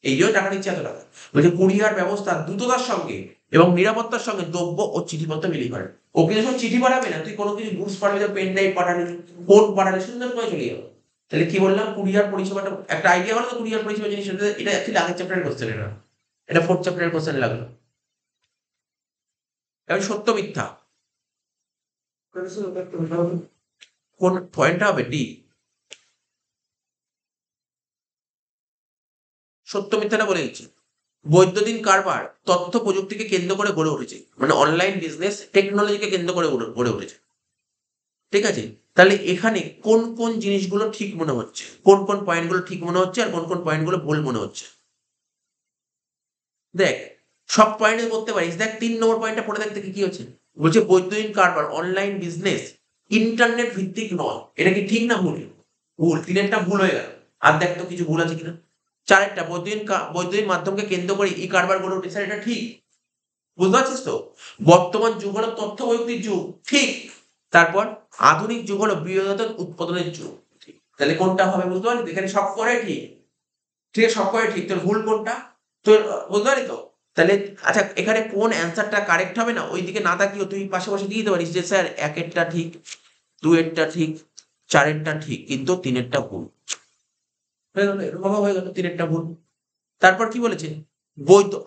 এই জন্য টাকা নিচ্ছে এত টাকা। বলছে কুরিয়ার ব্যবস্থা দ্রুততার সঙ্গে এবং নিরাপত্তার সঙ্গে দ্রব্য ও চিঠিপত্র বিলি করে। ও কিন্তু যখন চিঠি পাঠাবে না, তুই কোনো কিছু গুডস পাঠাবি, পেন ড্রাইভ পাঠাবি, ফোন পাঠাবি, সুন্দর করে চলে যাবে। তাহলে কি বললাম? কুরিয়ার পরিষেবাটা একটা আইডিয়া হলো তো, কুরিয়ার পরিষেবা জিনিস। এটা অ্যাকচুয়ালি আগের চ্যাপ্টারের কোশ্চেন, এটা 4th চ্যাপ্টারের কোশ্চেন লাগলো। এবার সত্য মিথ্যা, কোন পয়েন্টটা হবে? ডি। সত্য মিথ্যাটা বলে দিচ্ছি। বৈদ্যুতিন কারবার তথ্য প্রযুক্তিকে কেন্দ্র করে গড়ে উঠেছে, মানে অনলাইন বিজনেস টেকনোলজিকে কেন্দ্র করে গড়ে উঠেছে, ঠিক আছে? তাহলে এখানে কোন কোন জিনিসগুলো ঠিক মনে হচ্ছে, কোন কোন পয়েন্টগুলো ঠিক মনে হচ্ছে, আর কোন কোন পয়েন্টগুলো ভুল মনে হচ্ছে? দেখ, সব পয়েন্টে করতে পারিস। দেখ 3 নম্বর পয়েন্টটা পড়ে দেখতে কি হচ্ছে। বলছে বৈদ্যুতিন কারবার অনলাইন বিজনেস ইন্টারনেট ভিত্তিক নয়। এটা কি ঠিক না ভুল? ভুল, তিনেরটা ভুল হয়ে গেল। আর দেখ তো কিছু ভুল আছে কিনা। চারেরটা বৈদ্যুতিন মাধ্যমকে কেন্দ্র করে ই কারবার গড়ে উঠেছে, স্যার এটা ঠিক। বুঝতে পারছিস তো? বর্তমান যুগ হলো তথ্য প্রযুক্তির যুগ, ঠিক। তারপর আধুনিক যুগ হলো বৃহদায়তন উৎপাদনের যুগ, ঠিক। তাহলে কোনটা হবে বুঝতে পারলি? এখানে সব করে ঠিক, ঠিক আছে, সব করে ঠিক। তোর ভুল কোনটা? তোর বুঝতে পারলি তো? তাহলে আচ্ছা, এখানে কোন অ্যান্সারটা কারেক্ট হবে না ওইদিকে না তাকিয়ে তুই পাশে পাশে দিয়ে দিতে পারিস যে স্যার একেরটা ঠিক, দুয়েরটা ঠিক, চারেরটা ঠিক, কিন্তু তিনেরটা ভুল। হয়ে গেল, এরকম হয়ে গেল, তিনেরটা ভুল। তারপর কি বলেছে?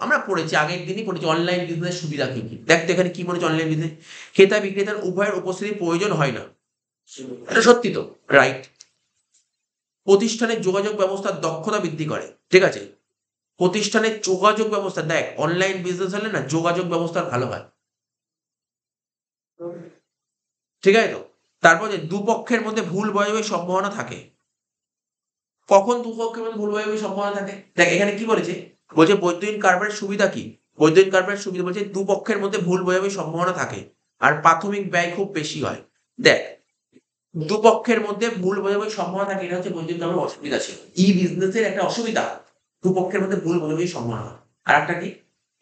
আমরা পড়েছি, আগের দিনই পড়েছি অনলাইন বিজনেস সুবিধা কি কি। দেখ তো এখানে কি বলেছে অনলাইন বিজনেস, ক্রেতা বিক্রেতার উভয়ের উপস্থিতি প্রয়োজন হয় না। এটা সত্যি তো, রাইট। প্রতিষ্ঠানের যোগাযোগ ব্যবস্থার দক্ষতা বৃদ্ধি করে, ঠিক আছে। প্রতিষ্ঠানের যোগাযোগ ব্যবস্থা, দেখ অনলাইন বিজনেস হলে না যোগাযোগ ব্যবস্থা ভালো হয়, ঠিক আছে তো। তারপর যে দুপক্ষের মধ্যে ভুল বোঝাবুঝির সম্ভাবনা থাকে। কখন দুপক্ষের মধ্যে ভুল বোঝাবুঝির সম্ভাবনা থাকে? দেখ এখানে কি বলেছে, বলছে বৈদ্যুতিন কারবারের সুবিধা কি। বৈদ্যুতিন কারবারের সুবিধা বলছে দুপক্ষের মধ্যে ভুল বোঝাবুঝির সম্ভাবনা থাকে আর প্রাথমিক ব্যয় খুব বেশি হয়। দেখ দুপক্ষের মধ্যে ভুল বোঝাবুঝির সম্ভাবনা থাকে, এটা হচ্ছে বৈদ্যুতিন কারবারের অসুবিধা ছিল, ই বিজনেসের একটা অসুবিধা। দুপক্ষের মধ্যে ভুল বোঝাবুঝির সম্ভাবনা। আর একটা কি,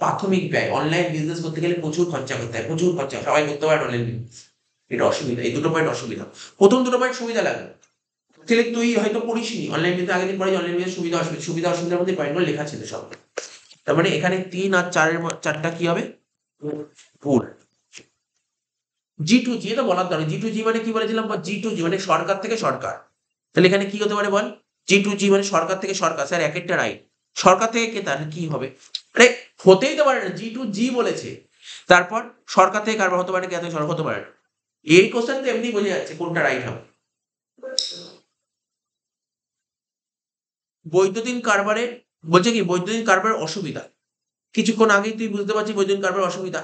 প্রাথমিক ব্যয়। অনলাইন বিজনেস করতে গেলে প্রচুর খরচা করতে হয়, প্রচুর খরচা, সবাই করতে পারে অনলাইন বিজনেস, এটা অসুবিধা। এই দুটো পয়েন্ট অসুবিধা। প্রথম দুটো পয়েন্ট সুবিধা লাগে, তাহলে তুই হয়তো পড়িসনি অনলাইন বিজনেস, আগের দিন পড়ে অনলাইন বিজনেস সুবিধা অসুবিধা, সুবিধা অসুবিধার মধ্যে পয়েন্টগুলো লেখা ছিল সব। তার মানে এখানে 3 আর 4-এর চারটা কি হবে? ভুল। G2G তো বলার দরকার, G2G মানে কি বলেছিলাম? G2G মানে সরকার থেকে সরকার। তাহলে এখানে কি হতে পারে বল? G2G মানে সরকার থেকে সরকার, স্যার একেরটা রাইট। সরকার থেকে কে, তাহলে কি হবে? আরে হতেই তো পারে না, G2G বলেছে। তারপর সরকার থেকে কারবার হতে পারে, কে থেকে সরকার হতে পারে না। এই কোশ্চেন তো এমনি বোঝা যাচ্ছে কোনটা রাইট হবে। বৈদ্যুতিন কারবারে বলছে কি, বৈদ্যুতিন কারবারের অসুবিধা। কিছুক্ষণ আগেই তুই বুঝতে পারছিস বৈদ্যুতিন কারবারের অসুবিধা।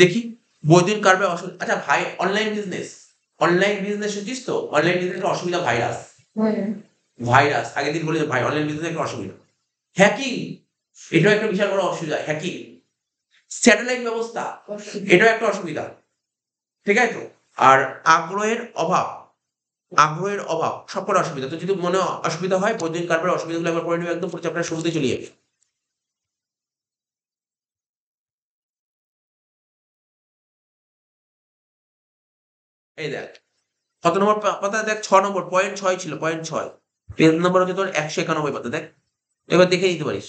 দেখি বৈদ্যুতিন কারবারের অসুবিধা। আচ্ছা ভাই, অনলাইন বিজনেস, অনলাইন বিজনেস শুনছিস তো? অনলাইন বিজনেসের অসুবিধা ভাইরাস। ভাইরাস আগের দিন বলেছে ভাই, অনলাইন বিজনেস একটা অসুবিধা। হ্যাকিং, এটাও একটা বিশাল বড় অসুবিধা, হ্যাকিং। স্যাটেলাইট ব্যবস্থা, এটাও একটা অসুবিধা, ঠিক আছে তো। আর আগ্রহের অভাব, আগ্রহের অভাব সবকটা অসুবিধা। তো যদি মনে অসুবিধা হয় বৈদ্যুতিন কারবারের অসুবিধাগুলো একবার পড়ে নেবে, একদম পুরো চ্যাপ্টার শুরুতে চলে যাবে। এই দেখ কত নম্বর পাতা, দেখ 6 নম্বর, পয়েন্ট 6 ছিল, পয়েন্ট 6। পেজ নম্বর হচ্ছে তোর 191 পাতা, দেখ এবার দেখে নিতে পারিস।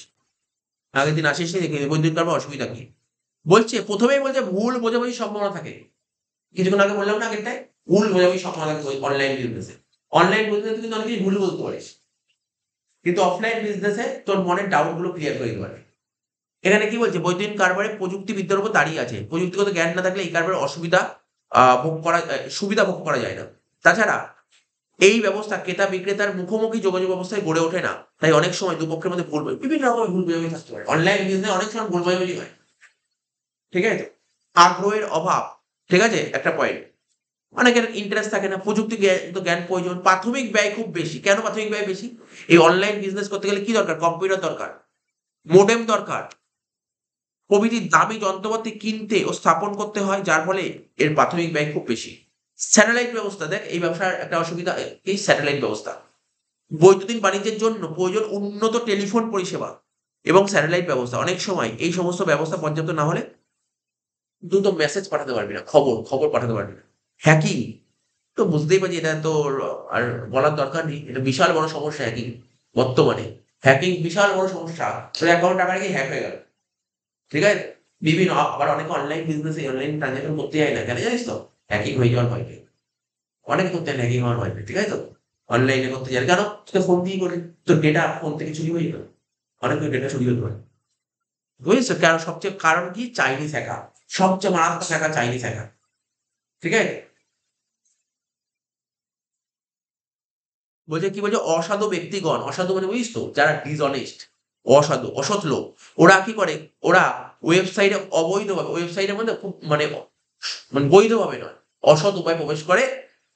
আগের দিন আসিস নি, দেখে নিবি বৈদ্যুতিন কারবার অসুবিধা কি। বলছে প্রথমেই বলছে ভুল বোঝাবুঝির সম্ভাবনা থাকে। কিছুক্ষণ আগে বললাম না আগেরটায়, ভুল বোঝাবুঝির সম্ভাবনা থাকে অনলাইন বিজনেসে। অনলাইন বিজনেসে কিন্তু অনেক কিছু ভুল বলতে পারিস, কিন্তু অফলাইন বিজনেসে তোর মনের ডাউট গুলো ক্লিয়ার করে দিতে পারে। এখানে কি বলছে, বৈদ্যুতিন কারবারে প্রযুক্তিবিদ্যার উপর দাঁড়িয়ে আছে। প্রযুক্তিগত জ্ঞান না থাকলে এই কারবারের অসুবিধা সুবিধা ভোগ করা যায় না। তাছাড়া এই ব্যবস্থা ক্রেতা বিক্রেতার মুখোমুখি যোগাযোগ ব্যবস্থায় গড়ে ওঠে না, তাই অনেক সময় দুপক্ষের মধ্যে বিভিন্ন রকমের ভুল বোঝাবুঝি থাকতে পারে। অনলাইন বিজনেস অনেক সময় ভুল বোঝাবুঝি হয়, ঠিক আছে। আগ্রহের অভাব, ঠিক আছে, একটা পয়েন্ট। অনেকের ইন্টারেস্ট থাকে না, প্রযুক্তি জ্ঞান প্রয়োজন। প্রাথমিক ব্যয় খুব বেশি। কেন প্রাথমিক ব্যয় বেশি? এই অনলাইন বিজনেস করতে গেলে কি দরকার? কম্পিউটার দরকার, মোডেম দরকার, প্রভৃতি দামি যন্ত্রপাতি কিনতে ও স্থাপন করতে হয়, যার ফলে এর প্রাথমিক ব্যয় খুব বেশি। স্যাটেলাইট ব্যবস্থা, দেখ এই ব্যবসার একটা অসুবিধা, এই স্যাটেলাইট ব্যবস্থা। বৈদ্যুতিন বাণিজ্যের জন্য প্রয়োজন উন্নত টেলিফোন পরিষেবা এবং স্যাটেলাইট ব্যবস্থা। অনেক সময় এই সমস্ত ব্যবস্থা পর্যাপ্ত না হলে দ্রুত মেসেজ পাঠাতে পারবি না, খবর খবর পাঠাতে পারবি না। হ্যাকিং তো বুঝতেই পারছি, এটা তো আর বলার দরকার নেই, এটা বিশাল বড় সমস্যা হ্যাকিং বর্তমানে। হ্যাকিং বিশাল বড় সমস্যা, তোর অ্যাকাউন্ট টাকা রেখে হ্যাক হয়ে গেল, ঠিক আছে। বিভিন্ন আবার অনেকে অনলাইন বিজনেস অনলাইন ট্রানজাকশন করতে যায় না, কেন জানিস তো? হ্যাকিং হয়ে যাওয়ার ভয় পেয়ে। অনেকে করতে হয় হ্যাকিং হওয়ার ভয় পেয়ে, ঠিক আছে তো। অনলাইনে করতে যায় কেন? তোকে ফোন দিয়ে করে, তোর ডেটা ফোন থেকে চুরি হয়ে যাবে, অনেকের ডেটা চুরি হতে পারে। বুঝেছো কেন? সবচেয়ে কারণ কি? চাইনিজ হ্যাকার, সবচেয়ে মারাত্মক হ্যাকার চাইনিজ হ্যাকার, ঠিক আছে। বলছে কি বলছে, অসাধু ব্যক্তিগণ, অসাধু মানে বুঝিস তো, যারা ডিসঅনেস্ট, অসাধু অসৎ লোক, ওরা কি করে, ওরা ওয়েবসাইটে অবৈধভাবে, ওয়েবসাইটের মধ্যে খুব মানে মানে বৈধভাবে নয়, অসৎ উপায়ে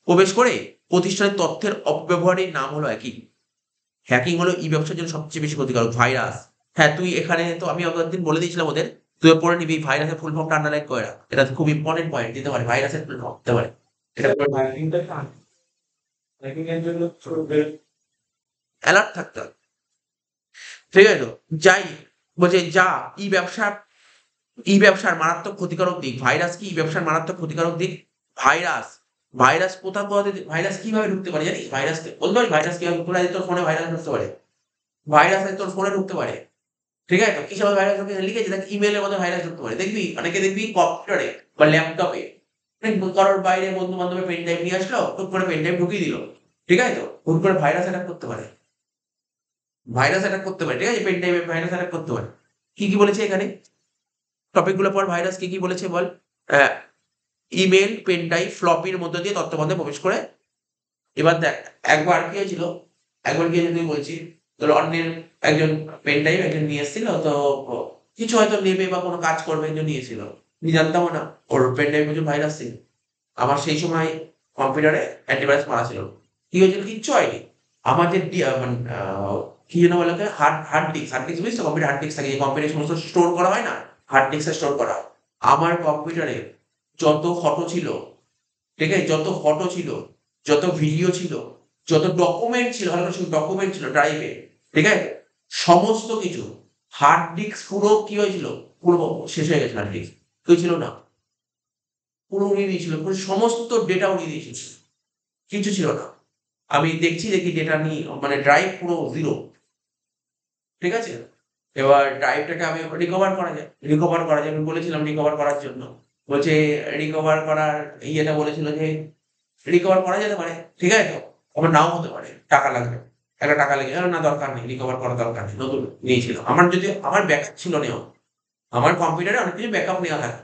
প্রবেশ করে প্রতিষ্ঠানের তথ্যের অপব্যবহারের নাম হলো একই। হ্যাকিং হলো ই ব্যবসার জন্য সবচেয়ে বেশি ক্ষতিকারক। ভাইরাস, হ্যাঁ তুই এখানে তো আমি একদিন বলে দিয়েছিলাম ওদের, তুই পড়ে নিবি ভাইরাসের ফুল ফর্মটা আন্ডারলাইন করে রাখ, এটা খুব ইম্পর্টেন্ট পয়েন্ট দিতে পারে, ভাইরাসের ফুল ফর্ম দিতে পারে, এটা হ্যাকিংটা হ্যাকিং এর জন্য চলবে। অ্যালার্ট থাকতে হবে, ঠিক আছে তো? যাই বলছে যা ই ব্যবসার মারাত্মক ক্ষতিকারক দিক। ভাইরাস কি ই ব্যবসার মারাত্মক ক্ষতিকারক দিক? ভাইরাস ভাইরাস ভাইরাস কিভাবে ঢুকতে পারে জানিস? ভাইরাস বলতে পারি ভাইরাস কিভাবে ঢুকতে পারে? তোর ফোনে ভাইরাস ঢুকতে পারে, ভাইরাস তোর ফোনে ঢুকতে পারে, ঠিক আছে তো? কিসের ভাইরাস ঢুকে লিখেছে দেখ, ইমেলের মধ্যে ভাইরাস ঢুকতে পারে। দেখবি অনেকে দেখবি কম্পিউটারে বা ল্যাপটপে কারোর বাইরে বন্ধু বান্ধবের পেন ড্রাইভ নিয়ে আসলো, হুট করে পেন ড্রাইভ ঢুকিয়ে দিল, ঠিক আছে তো? হুট করে ভাইরাস অ্যাটাক করতে পারে, ভাইরাস অ্যাটাক করতে পারে, ঠিক আছে? পেন ড্রাইভে ভাইরাস অ্যাটাক করতে পারে। কি কি বলেছে এখানে টপিক গুলো পর? ভাইরাস কি কি বলেছে বল? ইমেল, পেন ড্রাইভ, ফ্লপির মধ্যে দিয়ে তথ্যবন্ধে প্রবেশ করে। এবার দেখ, একবার কি হয়েছিল তুই বলছি, তোর অন্যের একজন পেন ড্রাইভ একজন নিয়ে এসেছিল, তো কিছু হয়তো নেবে বা কোনো কাজ করবে একজন নিয়েছিল, আমি জানতামও না ওর পেন ড্রাইভ প্রচুর ভাইরাস ছিল। আমার সেই সময় কম্পিউটারে অ্যান্টিভাইরাস মারা ছিল। কি হয়েছিল? কিচ্ছু হয়নি। আমার যে কি যেন বলে ওকে, হার্ড ডিস্ক বুঝিস তো? কম্পিউটার হার্ড ডিস্ক থাকে, যে কম্পিউটার সমস্ত স্টোর করা হয় না, হার্ড ডিস্কে স্টোর করা হয়। আমার কম্পিউটারে যত ফটো ছিল, ঠিক আছে, যত ফটো ছিল, যত ভিডিও ছিল, যত ডকুমেন্ট ছিল, ভালো করে ডকুমেন্ট ছিল ড্রাইভে, ঠিক আছে, সমস্ত কিছু হার্ড ডিস্ক পুরো কি হয়েছিল, পুরো শেষ হয়ে গেছে। হার্ড ডিস্ক কেউ ছিল না, পুরো উড়িয়ে দিয়েছিল, পুরো সমস্ত ডেটা উড়িয়ে দিয়েছিল, কিছু ছিল না। আমি দেখি ডেটা নিয়ে মানে ড্রাইভ পুরো জিরো, ঠিক আছে? এবার ড্রাইভটাকে আমি রিকভার করা যায়, আমি বলেছিলাম রিকভার করার জন্য। বলছে রিকভার করার ইয়েটা বলেছিল যে রিকভার করা যেতে পারে, ঠিক আছে তো? আবার নাও হতে পারে, টাকা লাগবে, একটা টাকা লেগে গেল, না দরকার নেই, রিকভার করার দরকার নেই, নতুন নিয়েছিল। আমার যদি আমার ব্যাকআপ ছিল নেওয়া, আমার কম্পিউটারে অনেক কিছু ব্যাকআপ নেওয়া থাকে,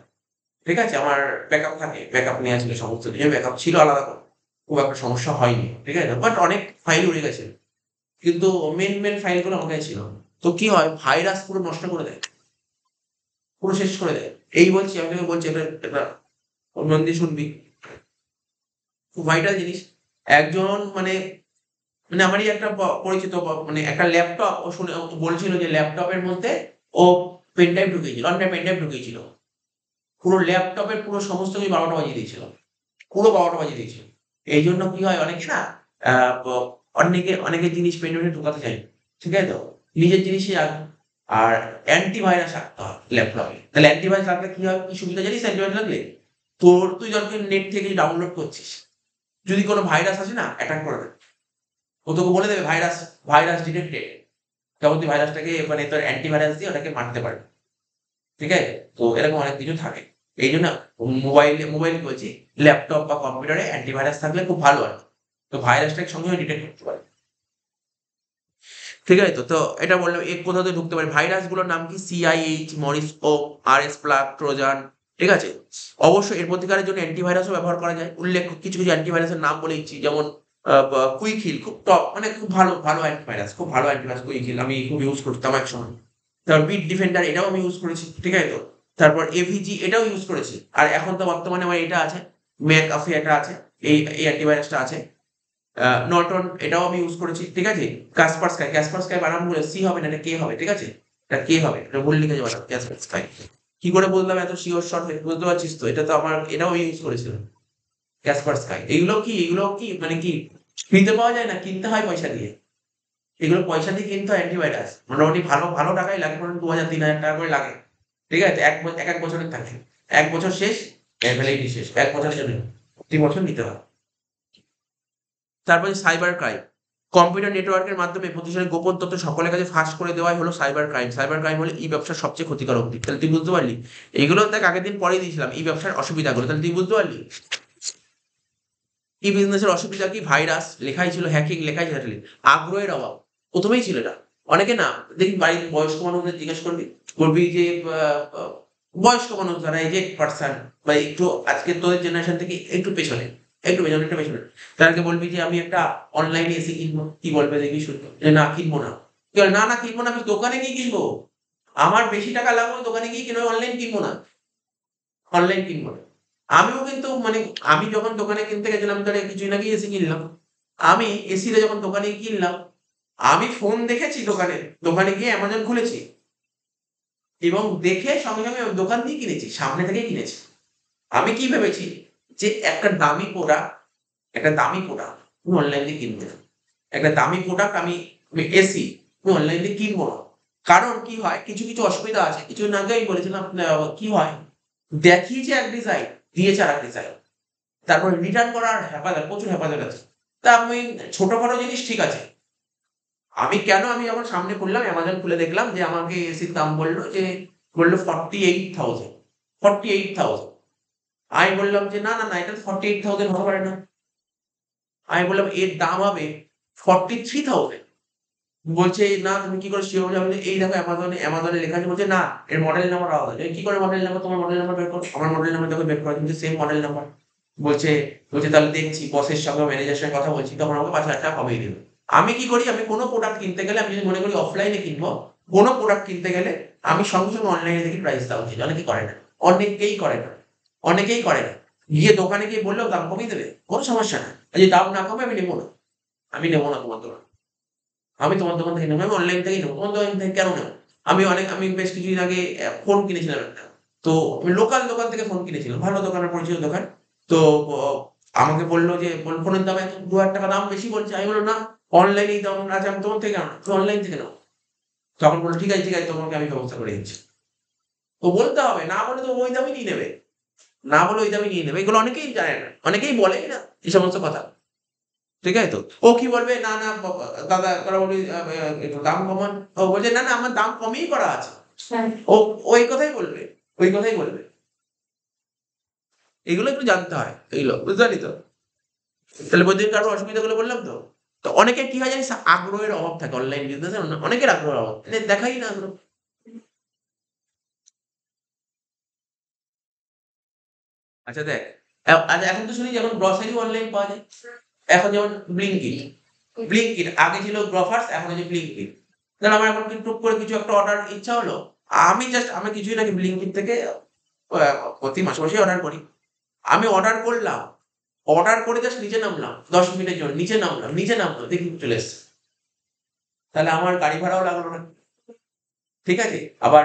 ঠিক আছে? আমার ব্যাকআপ থাকে, ব্যাকআপ নেওয়া ছিল, সমস্ত কিছু ব্যাকআপ ছিল আলাদা করে, খুব একটা সমস্যা হয়নি, ঠিক আছে? বাট অনেক ফাইল উড়ে গেছে, কিন্তু মেন ফাইলগুলো আমার কাছে ছিল। তো কি হয়, ভাইরাস পুরো নষ্ট করে দেয়, পুরো শেষ করে দেয়। এই বলছি, আমি তোকে বলছি, এটা মন দিয়ে শুনবি, খুব ভাইটাল জিনিস। একজন মানে মানে আমারই একটা পরিচিত মানে একটা ল্যাপটপ ও শুনে ও বলছিল যে ল্যাপটপের মধ্যে ও পেন ড্রাইভ ঢুকিয়েছিল, অন্য পেন ড্রাইভ ঢুকিয়েছিল, পুরো ল্যাপটপের পুরো সমস্ত কিছু ১২টা বাজিয়ে দিয়েছিল, পুরো ১২টা বাজিয়ে দিয়েছিল। এই জন্য কি হয়, অনেকে না অনেকের জিনিস পেন ড্রাইভে ঢোকাতে চায়, ঠিক আছে তো? নিজের জিনিসই রাখবে। আর অ্যান্টিভাইরাস রাখতে হয় ল্যাপটপে। তাহলে অ্যান্টিভাইরাস রাখলে কি হয়, কি সুবিধা জানিস অ্যান্টিভাইরাস রাখলে? তুই যখন নেট থেকে ডাউনলোড করছিস, যদি কোনো ভাইরাস আসে না, অ্যাটাক করে দেবে। ও তোকে বলে দেবে ভাইরাস ডিটেক্টেড। তখন তুই ভাইরাসটাকে মানে তোর অ্যান্টিভাইরাস দিয়ে ওটাকে মারতে পারবি। ঠিক আছে? তো এরকম অনেক কিছু থাকে। এইজন্য মোবাইল কি বলছি, ল্যাপটপ বা কম্পিউটারে অ্যান্টিভাইরাস থাকলে খুব ভালো আরকি। তো ভাইরাসটাকে সঙ্গে, সঙ্গে ডিটেক্ট করতে পারে। ঠিক আছে তো? তো এটা বললাম কোথা থেকে ঢুকতে পারে। ভাইরাসগুলোর নাম কি? সিআইএইচ, মরিসকোপ, আরএস প্লাগ, ট্রোজান। ঠিক আছে? অবশ্যই এর প্রতিকারের জন্য অ্যান্টিভাইরাসও ব্যবহার করা যায়। উল্লেখ্য কিছু অ্যান্টিভাইরাসের নাম বলে দিচ্ছি। যেমন কুইক হিল খুব টপ মানে খুব ভালো অ্যান্টিভাইরাস। খুব ভালো অ্যান্টিভাইরাস কুইক হিল। আমি খুব ইউজ করতাম একসময়। তারপর বিট ডিফেন্ডার এটাও আমি ইউজ করেছি। ঠিক আছে তো? তারপর এভিজি এটাও ইউজ করেছি। আর এখন তো বর্তমানে আমার এটা আছে। ম্যাকআফি এটা আছে। এই অ্যান্টিভাইরাসটা আছে। নর্টন এটাও আমি ইউজ করেছি। ঠিক আছে? কাসপারস্কাই বানান বলে সি হবে না, এটা কে হবে। ঠিক আছে? এটা কে হবে। এটা ভুল লিখেছে বানান কাসপারস্কাই। কি করে বললাম এত সিওর শট হয়ে? বুঝতে পারছিস তো? এটা তো আমার এটাও আমি ইউজ করেছিলাম। কাসপারস্কাই। এগুলো কি মানে কি ফ্রিতে পাওয়া যায় না, কিনতে হয় পয়সা দিয়ে। এগুলো পয়সা দিয়ে কিনতে হয় অ্যান্টিভাইরাস। মোটামুটি ভালো টাকাই লাগে। ধরুন ২,০০০ ৩,০০০ টাকা করে লাগে। ঠিক আছে? এক বছরের থাকে। ১ বছর শেষ, ভ্যালিডিটি শেষ। ১ বছরের জন্য। প্রতি বছর নিতে হয়। তারপরে সাইবার ক্রাইম। কম্পিউটার নেটওয়ার্কের মাধ্যমে প্রতিষ্ঠানের গোপন তথ্য সকলের কাছে ফাঁস করে দেওয়াই হলো সাইবার ক্রাইম। সাইবার ক্রাইম হলো ই-ব্যবসার সবচেয়ে ক্ষতিকারক দিক। তাহলে তুই বুঝতে পারলি? এগুলো দেখ আগের দিন পড়িয়ে দিয়েছিলাম ই-ব্যবসার অসুবিধাগুলো। তাহলে তুই বুঝতে পারলি? ই-বিজনেসের অসুবিধা কি? ভাইরাস লেখাই ছিল, হ্যাকিং লেখাই ছিল। আগ্রহের অভাব। ১ম এই ছিল এটা। অনেকে না দেখবি বাড়ির বয়স্ক মানুষদের জিজ্ঞেস করবি যে আ আ বয়স্ক মানুষ যারা এজেড পারসন বা একটু আজকে তোদের জেনারেশন থেকে একটু পেছনে। তাদেরকে বলবি যে আমি একটা অনলাইনে এসি কিনবো। কি বলবে দেখবি শুনবি? যে না কিনবো না। কি বলে, না কিনবো না, আমি দোকানে গিয়ে কিনবো। আমার বেশি টাকা লাগবে দোকানে গিয়ে কিনবো, অনলাইন কিনবো না। অনলাইন কিনবো না। আমিও কিন্তু মানে আমি যখন দোকানে কিনতে গেছিলাম ধর কিছুদিন আগেই এসি কিনলাম। আমি এসিটা যখন দোকানে কিনলাম, আমি ফোন দেখেছি দোকানে। দোকানে গিয়ে অ্যামাজন খুলেছি এবং দেখে সঙ্গে আমি দোকান থেকে কিনেছি। সামনে থেকেই কিনেছি। আমি কি ভেবেছি যে একটা দামি প্রোডাক্ট তুমি অনলাইন দিয়ে কিনবে না। একটা দামি প্রোডাক্ট আমি এসি আমি অনলাইন দিয়ে কিনবো না। কারণ কি হয়, কিছু কিছু অসুবিধা আছে। কিছুদিন আগে আমি বলেছিলাম কি হয়, দেখিয়েছে এক ডিজাইন, দিয়েছে আর এক ডিজাইন, তারপর রিটার্ন করার হেফাজত, প্রচুর হেফাজত আছে। তা আমি ছোটখাটো জিনিস ঠিক আছে, আমি যখন সামনে খুললাম অ্যামাজন খুলে দেখলাম যে আমাকে এসির দাম বললো 48,000, 48,000। আমি বললাম যে না না না, এটা তো 48,000 হতে পারে না। আমি বললাম এর দাম হবে 43,000। বলছে না তুমি কি করে শিওর? আমি বলছি, এই দেখো অ্যামাজনে লেখা আছে। বলছে না, এর মডেল নাম্বার আলাদা। আমি কি করে মডেল নাম্বার? তোমার মডেল নাম্বার বের করো। আমার মডেল নাম্বার যখন বের করা কিন্তু সেম মডেল নাম্বার। বলছে বলছে তাহলে দেখছি, বসের সঙ্গে ম্যানেজারের সঙ্গে কথা বলছি, তখন আমাকে 5,000 টাকা কমিয়ে দেবে। আমি কি করি, আমি কোনো প্রোডাক্ট কিনতে গেলে, আমি যদি মনে করি অফলাইনে কিনবো, কোনো প্রোডাক্ট কিনতে গেলে আমি সঙ্গে সঙ্গে অনলাইনে দেখি প্রাইস দেওয়া উচিত। অনেকে করে না, অনেকেই করে না, অনেকেই করে না। গিয়ে দোকানে গিয়ে বললেও দাম কমিয়ে দেবে, কোনো সমস্যা না। যদি দাম না কমে আমি নেবো না, আমি নেবো না তোমার দোকান, আমি তোমার দোকান থেকে নেবো, আমি অনলাইন থেকেই নেবো। তোমার দোকান থেকে কেন নেবো? আমি বেশ কিছুদিন আগে ফোন কিনেছিলাম একটা। তো আমি লোকাল দোকান থেকে ফোন কিনেছিলাম, ভালো দোকানের পরিচিত দোকান। তো আমাকে বললো যে ফোনের দাম এত 2,000 টাকা দাম বেশি বলছে। আমি বললাম না, অনলাইনেই দাম আছে, আমি তোমার থেকে আনো, তুমি অনলাইন থেকে নাও। তখন বললো ঠিক আছে ঠিক আছে, তোমাকে আমি ব্যবস্থা করে দিচ্ছি। তো বলতে হবে, না বলে তো ওই দামই নিয়ে নেবে, না বলে ওই দামই নিয়ে নেবে। এগুলো অনেকেই জানে না, অনেকেই বলেই না এই সমস্ত কথা। ঠিক আছে? তো ও কি বলবে, না না দাদা তোরা বলবি একটু দাম কমান। ও বলছে না না, আমার দাম কমই করা আছে। হ্যাঁ। ও ওই কথাই বলবে, ওই কথাই বলবে। এগুলো একটু জানতে হয়, এগুলো বুঝতে পারলি তো? তাহলে বৈদ্যুতিক কারবার অসুবিধাগুলো বললাম তো। তো অনেকের কি হয় জানিস, আগ্রহের অভাব থাকে অনলাইন বিজনেসে, অনেকের আগ্রহের অভাব, দেখাই না আগ্রহ। আচ্ছা দেখ, আচ্ছা এখন তো শুনি যেমন গ্রসারি অনলাইন পাওয়া যায়, এখন যেমন ব্লিঙ্কিট। ব্লিঙ্কিট আগে ছিল গ্রফার্স, এখন হচ্ছে ব্লিঙ্কিট। তাহলে আমার এখন কি টুক করে কিছু একটা অর্ডার ইচ্ছা হলো, আমি কিছুই নাকি ব্লিঙ্কিট থেকে প্রতি মাসে মাসেই অর্ডার করি। আমি অর্ডার করলাম, অর্ডার করে জাস্ট নিচে নামলাম, 10 মিনিটের জন্য নিচে নামলাম দেখি চলে এসছে। তাহলে আমার গাড়ি ভাড়াও লাগলো না। ঠিক আছে? আবার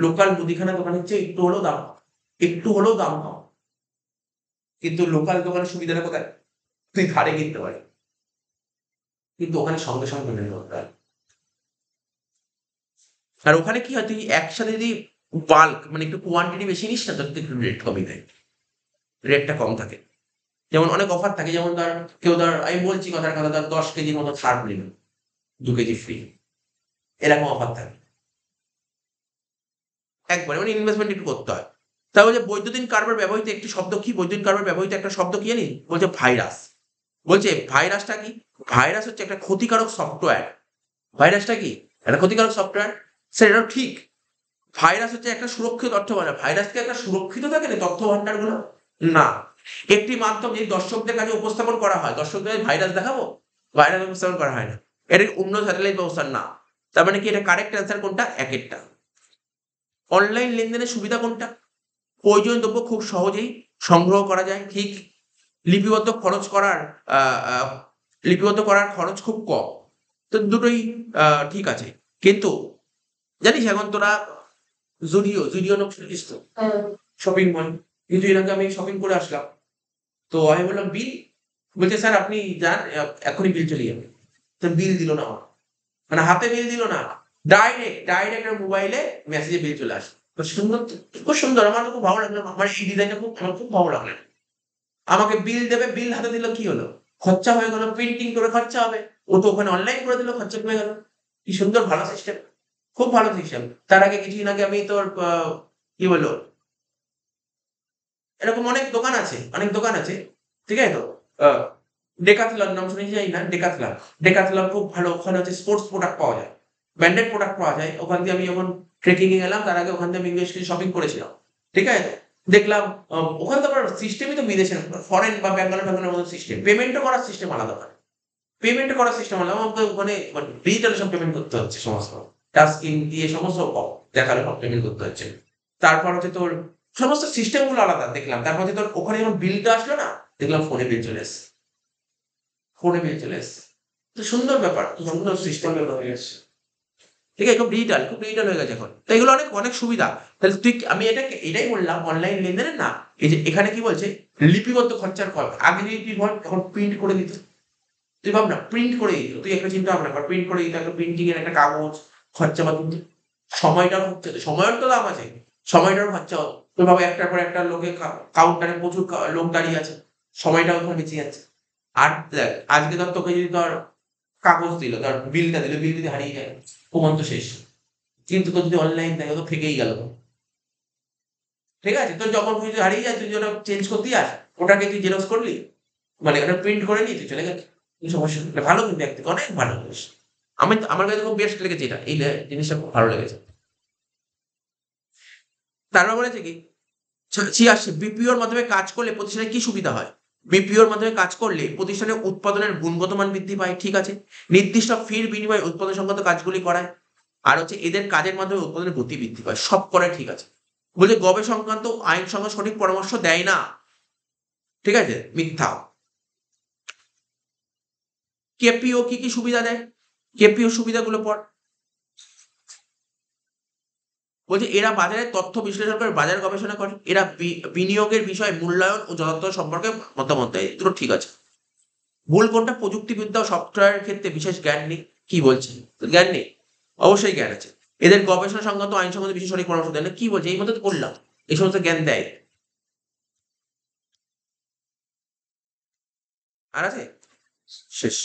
লোকাল মুদিখানা দোকানের চেয়ে একটু হলেও দাম কম। কিন্তু লোকাল দোকানের সুবিধাটা কোথায়? তুই ধারে কিনতে পারিস, কিন্তু ওখানে সঙ্গে সঙ্গে পেমেন্ট করতে হয়। আর ওখানে কি হয়, তুই একসাথে যদি বাল্ক মানে একটু কোয়ান্টিটি বেশি নিস না, তাহলে একটু রেট কমই দেয়, রেটটা কম থাকে। যেমন অনেক অফার থাকে, যেমন ধর কেউ ধর, আমি বলছি কথার কথা, ধর 10 কেজির মতো ছাড় নিল, 2 কেজি ফ্রি, এরকম অফার থাকে একবারে, মানে ইনভেস্টমেন্ট একটু করতে হয়। তাই বলছে বৈদ্যুতিন কার্বন ব্যবহৃত একটি শব্দ কি, বৈদ্যুতিন কার্বন ব্যবহৃত একটা শব্দ কি জানি, বলছে ভাইরাস। বলছে ভাইরাসটা কি? ভাইরাস হচ্ছে একটা ক্ষতিকারক সফটওয়্যার। ভাইরাসটা কি? একটা ক্ষতিকারক সফটওয়্যার। স্যার এটাও ঠিক। ভাইরাস হচ্ছে একটা সুরক্ষিত তথ্য ভান্ডার। ভাইরাস কি একটা সুরক্ষিত থাকে না তথ্য ভান্ডারগুলো? না। একটি মাধ্যম যদি দর্শকদের কাছে উপস্থাপন করা হয়, দর্শকদের ভাইরাস দেখাবো? ভাইরাস উপস্থাপন করা হয় না। এটা অন্য স্যাটেলাইট ব্যবস্থা না। তার মানে কি, এটা কারেক্ট অ্যান্সার কোনটা? একেরটা। অনলাইন লেনদেনের সুবিধা কোনটা? প্রয়োজনীয় দ্রব্য খুব সহজেই সংগ্রহ করা যায়, ঠিক। লিপিবদ্ধ খরচ করার আ আ লিপিবদ্ধ করার খরচ খুব কম। তো দুটোই ঠিক আছে। কিন্তু জানিস এখন তোরা জুডিও নাম শুনেছিস তো? হ্যাঁ। Shopping mall. কিছুদিন আগে আমি শপিং করে আসলাম। তো আমি বললাম বিল? বলছে স্যার আপনি যান, এক্ষুনি বিল চলে যাবে। তো বিল দিল না আমার। মানে হাতে বিল দিল না। ডাইরেক্ট আমার মোবাইলে মেসেজে বিল চলে আসে। তো সুন্দর তো, খুব সুন্দর। আমার তো খুব ভালো লাগলো। আমার এই ডিজাইনটা আমার খুব ভালো লাগলো। আমাকে বিল দেবে, বিল হাতে দিল, কি হলো? খরচা হয়ে গেল, প্রিন্টিং করে খরচা হবে। ও তো ওখানে অনলাইন করে দিল, খরচা কমে গেল। কি সুন্দর, ভালো সিস্টেম। খুব ভালো সিস্টেম। তার আগে কিছুদিন আগে আমি তোর কি বললো, এরকম অনেক দোকান আছে। ঠিক আছে তো? আ ডেকাথলন নাম শুনেছি জানি না, ডেকাথলন। ডেকাথলন খুব ভালো, ওখানে হচ্ছে স্পোর্টস প্রোডাক্ট পাওয়া যায়। ব্র্যান্ডেড প্রোডাক্ট পাওয়া যায়। ওখান দিয়ে আমি যখন ট্রেকিং এ গেলাম, তার আগে ওখান থেকে আমি বেশ কিছু শপিং করেছিলাম। ঠিক আছে তো? দেখলাম ওখানে তো আবার সিস্টেমই তো বিদেশের, ফরেন বা ব্যাঙ্গালোর মতো সিস্টেম। পেমেন্টও করার সিস্টেম আলাদা ওখানে। আমাকে ওখানে মানে ডিজিটাল সব পেমেন্ট করতে হচ্ছে সমস্ত। টাচ স্ক্রিন দিয়ে সমস্ত দেখালো সব পেমেন্ট করতে হচ্ছে। তারপর হচ্ছে তোর সমস্ত সিস্টেম গুলো আলাদা দেখলাম। তারপর হচ্ছে তোর ওখানে যখন বিলটা আসলো না, দেখলাম ফোনে বিল চলে এসছে। তো সুন্দর ব্যাপার, সুন্দর সিস্টেম হয়ে গেছে। ঠিক আছে? খুব ডিজিটাল হয়ে গেছে এখন। তো এগুলো অনেক সুবিধা। তাহলে আমি এটাই বললাম অনলাইন লেনদেনের না। এই যে এখানে কি বলছে, লিপিবদ্ধ খরচার আগে যদি তুই বল, এখন প্রিন্ট করে দিত। তুই ভাব না প্রিন্ট করে দিত, তুই একটা চিন্তা ভাবনা কর, প্রিন্ট করে দিত একটা প্রিন্টিং এর একটা কাগজ, খরচাপাতি, সময়টাও হচ্ছে, সময়ের তো দাম আছে, সময়টার খরচা হতো। তো ভাবে একটার পর একটা লোকে কাউন্টারে প্রচুর লোক দাঁড়িয়ে আছে, সময়টাও ওখানে বেঁচে যাচ্ছে। আর দেখ আজকে ধর তোকে যদি ধর কাগজ দিল, ধর বিলটা দিল, বিল যদি হারিয়ে যায় প্রমাণ তো শেষ। কিন্তু তোর যদি অনলাইন থাকে তো থেকেই গেল। ঠিক আছে, তোর যখন কিছু হারিয়ে যায় তুই ওটা চেঞ্জ করতে আস, ওটাকে তুই জেরক্স করলি, মানে ওটা প্রিন্ট করে নিয়ে তুই চলে গেলি, কোনো সমস্যা নেই। এটা ভালো, কিন্তু একদিকে অনেক ভালো জিনিস। আমার কাছে খুব বেস্ট লেগেছে এটা, এই জিনিসটা খুব ভালো লেগেছে। তারপর বলেছে কি 86 বিপিওর মাধ্যমে কাজ করলে প্রতিষ্ঠানে কি সুবিধা হয়? বিপিওর মাধ্যমে কাজ করলে প্রতিষ্ঠানের উৎপাদনের গুণগত মান বৃদ্ধি পায়, ঠিক আছে। নির্দিষ্ট ফির বিনিময়ে উৎপাদন সংক্রান্ত কাজগুলি করায়। আর হচ্ছে এদের কাজের মাধ্যমে উৎপাদনের গতি বৃদ্ধি পায়, সব করে ঠিক আছে। বলছে গবেষণা সংক্রান্ত আইন সংক্রান্ত সঠিক পরামর্শ দেয় না, ঠিক আছে, মিথ্যা। কেপিও কি কি সুবিধা দেয়? কেপিও সুবিধাগুলো পড়। বলছে এরা বাজারে তথ্য বিশ্লেষণ করে বাজার গবেষণা করে, এরা বিনিয়োগের বিষয়ে মূল্যায়ন ও যথার্থ সম্পর্কে মতামত দেয়, দুটো ঠিক আছে। ভুল কোনটা? প্রযুক্তিবিদ্যা ও সফটওয়্যারের ক্ষেত্রে বিশেষ জ্ঞান নেই। কি বলছে? জ্ঞান নেই? অবশ্যই জ্ঞান আছে। এদের গবেষণা সংক্রান্ত আইন সংক্রান্ত বিশেষ সঠিক পরামর্শ দেয় না। কি বলছে? এই মতো তো বললাম, এই সমস্ত জ্ঞান দেয়। আর আছে? শেষ।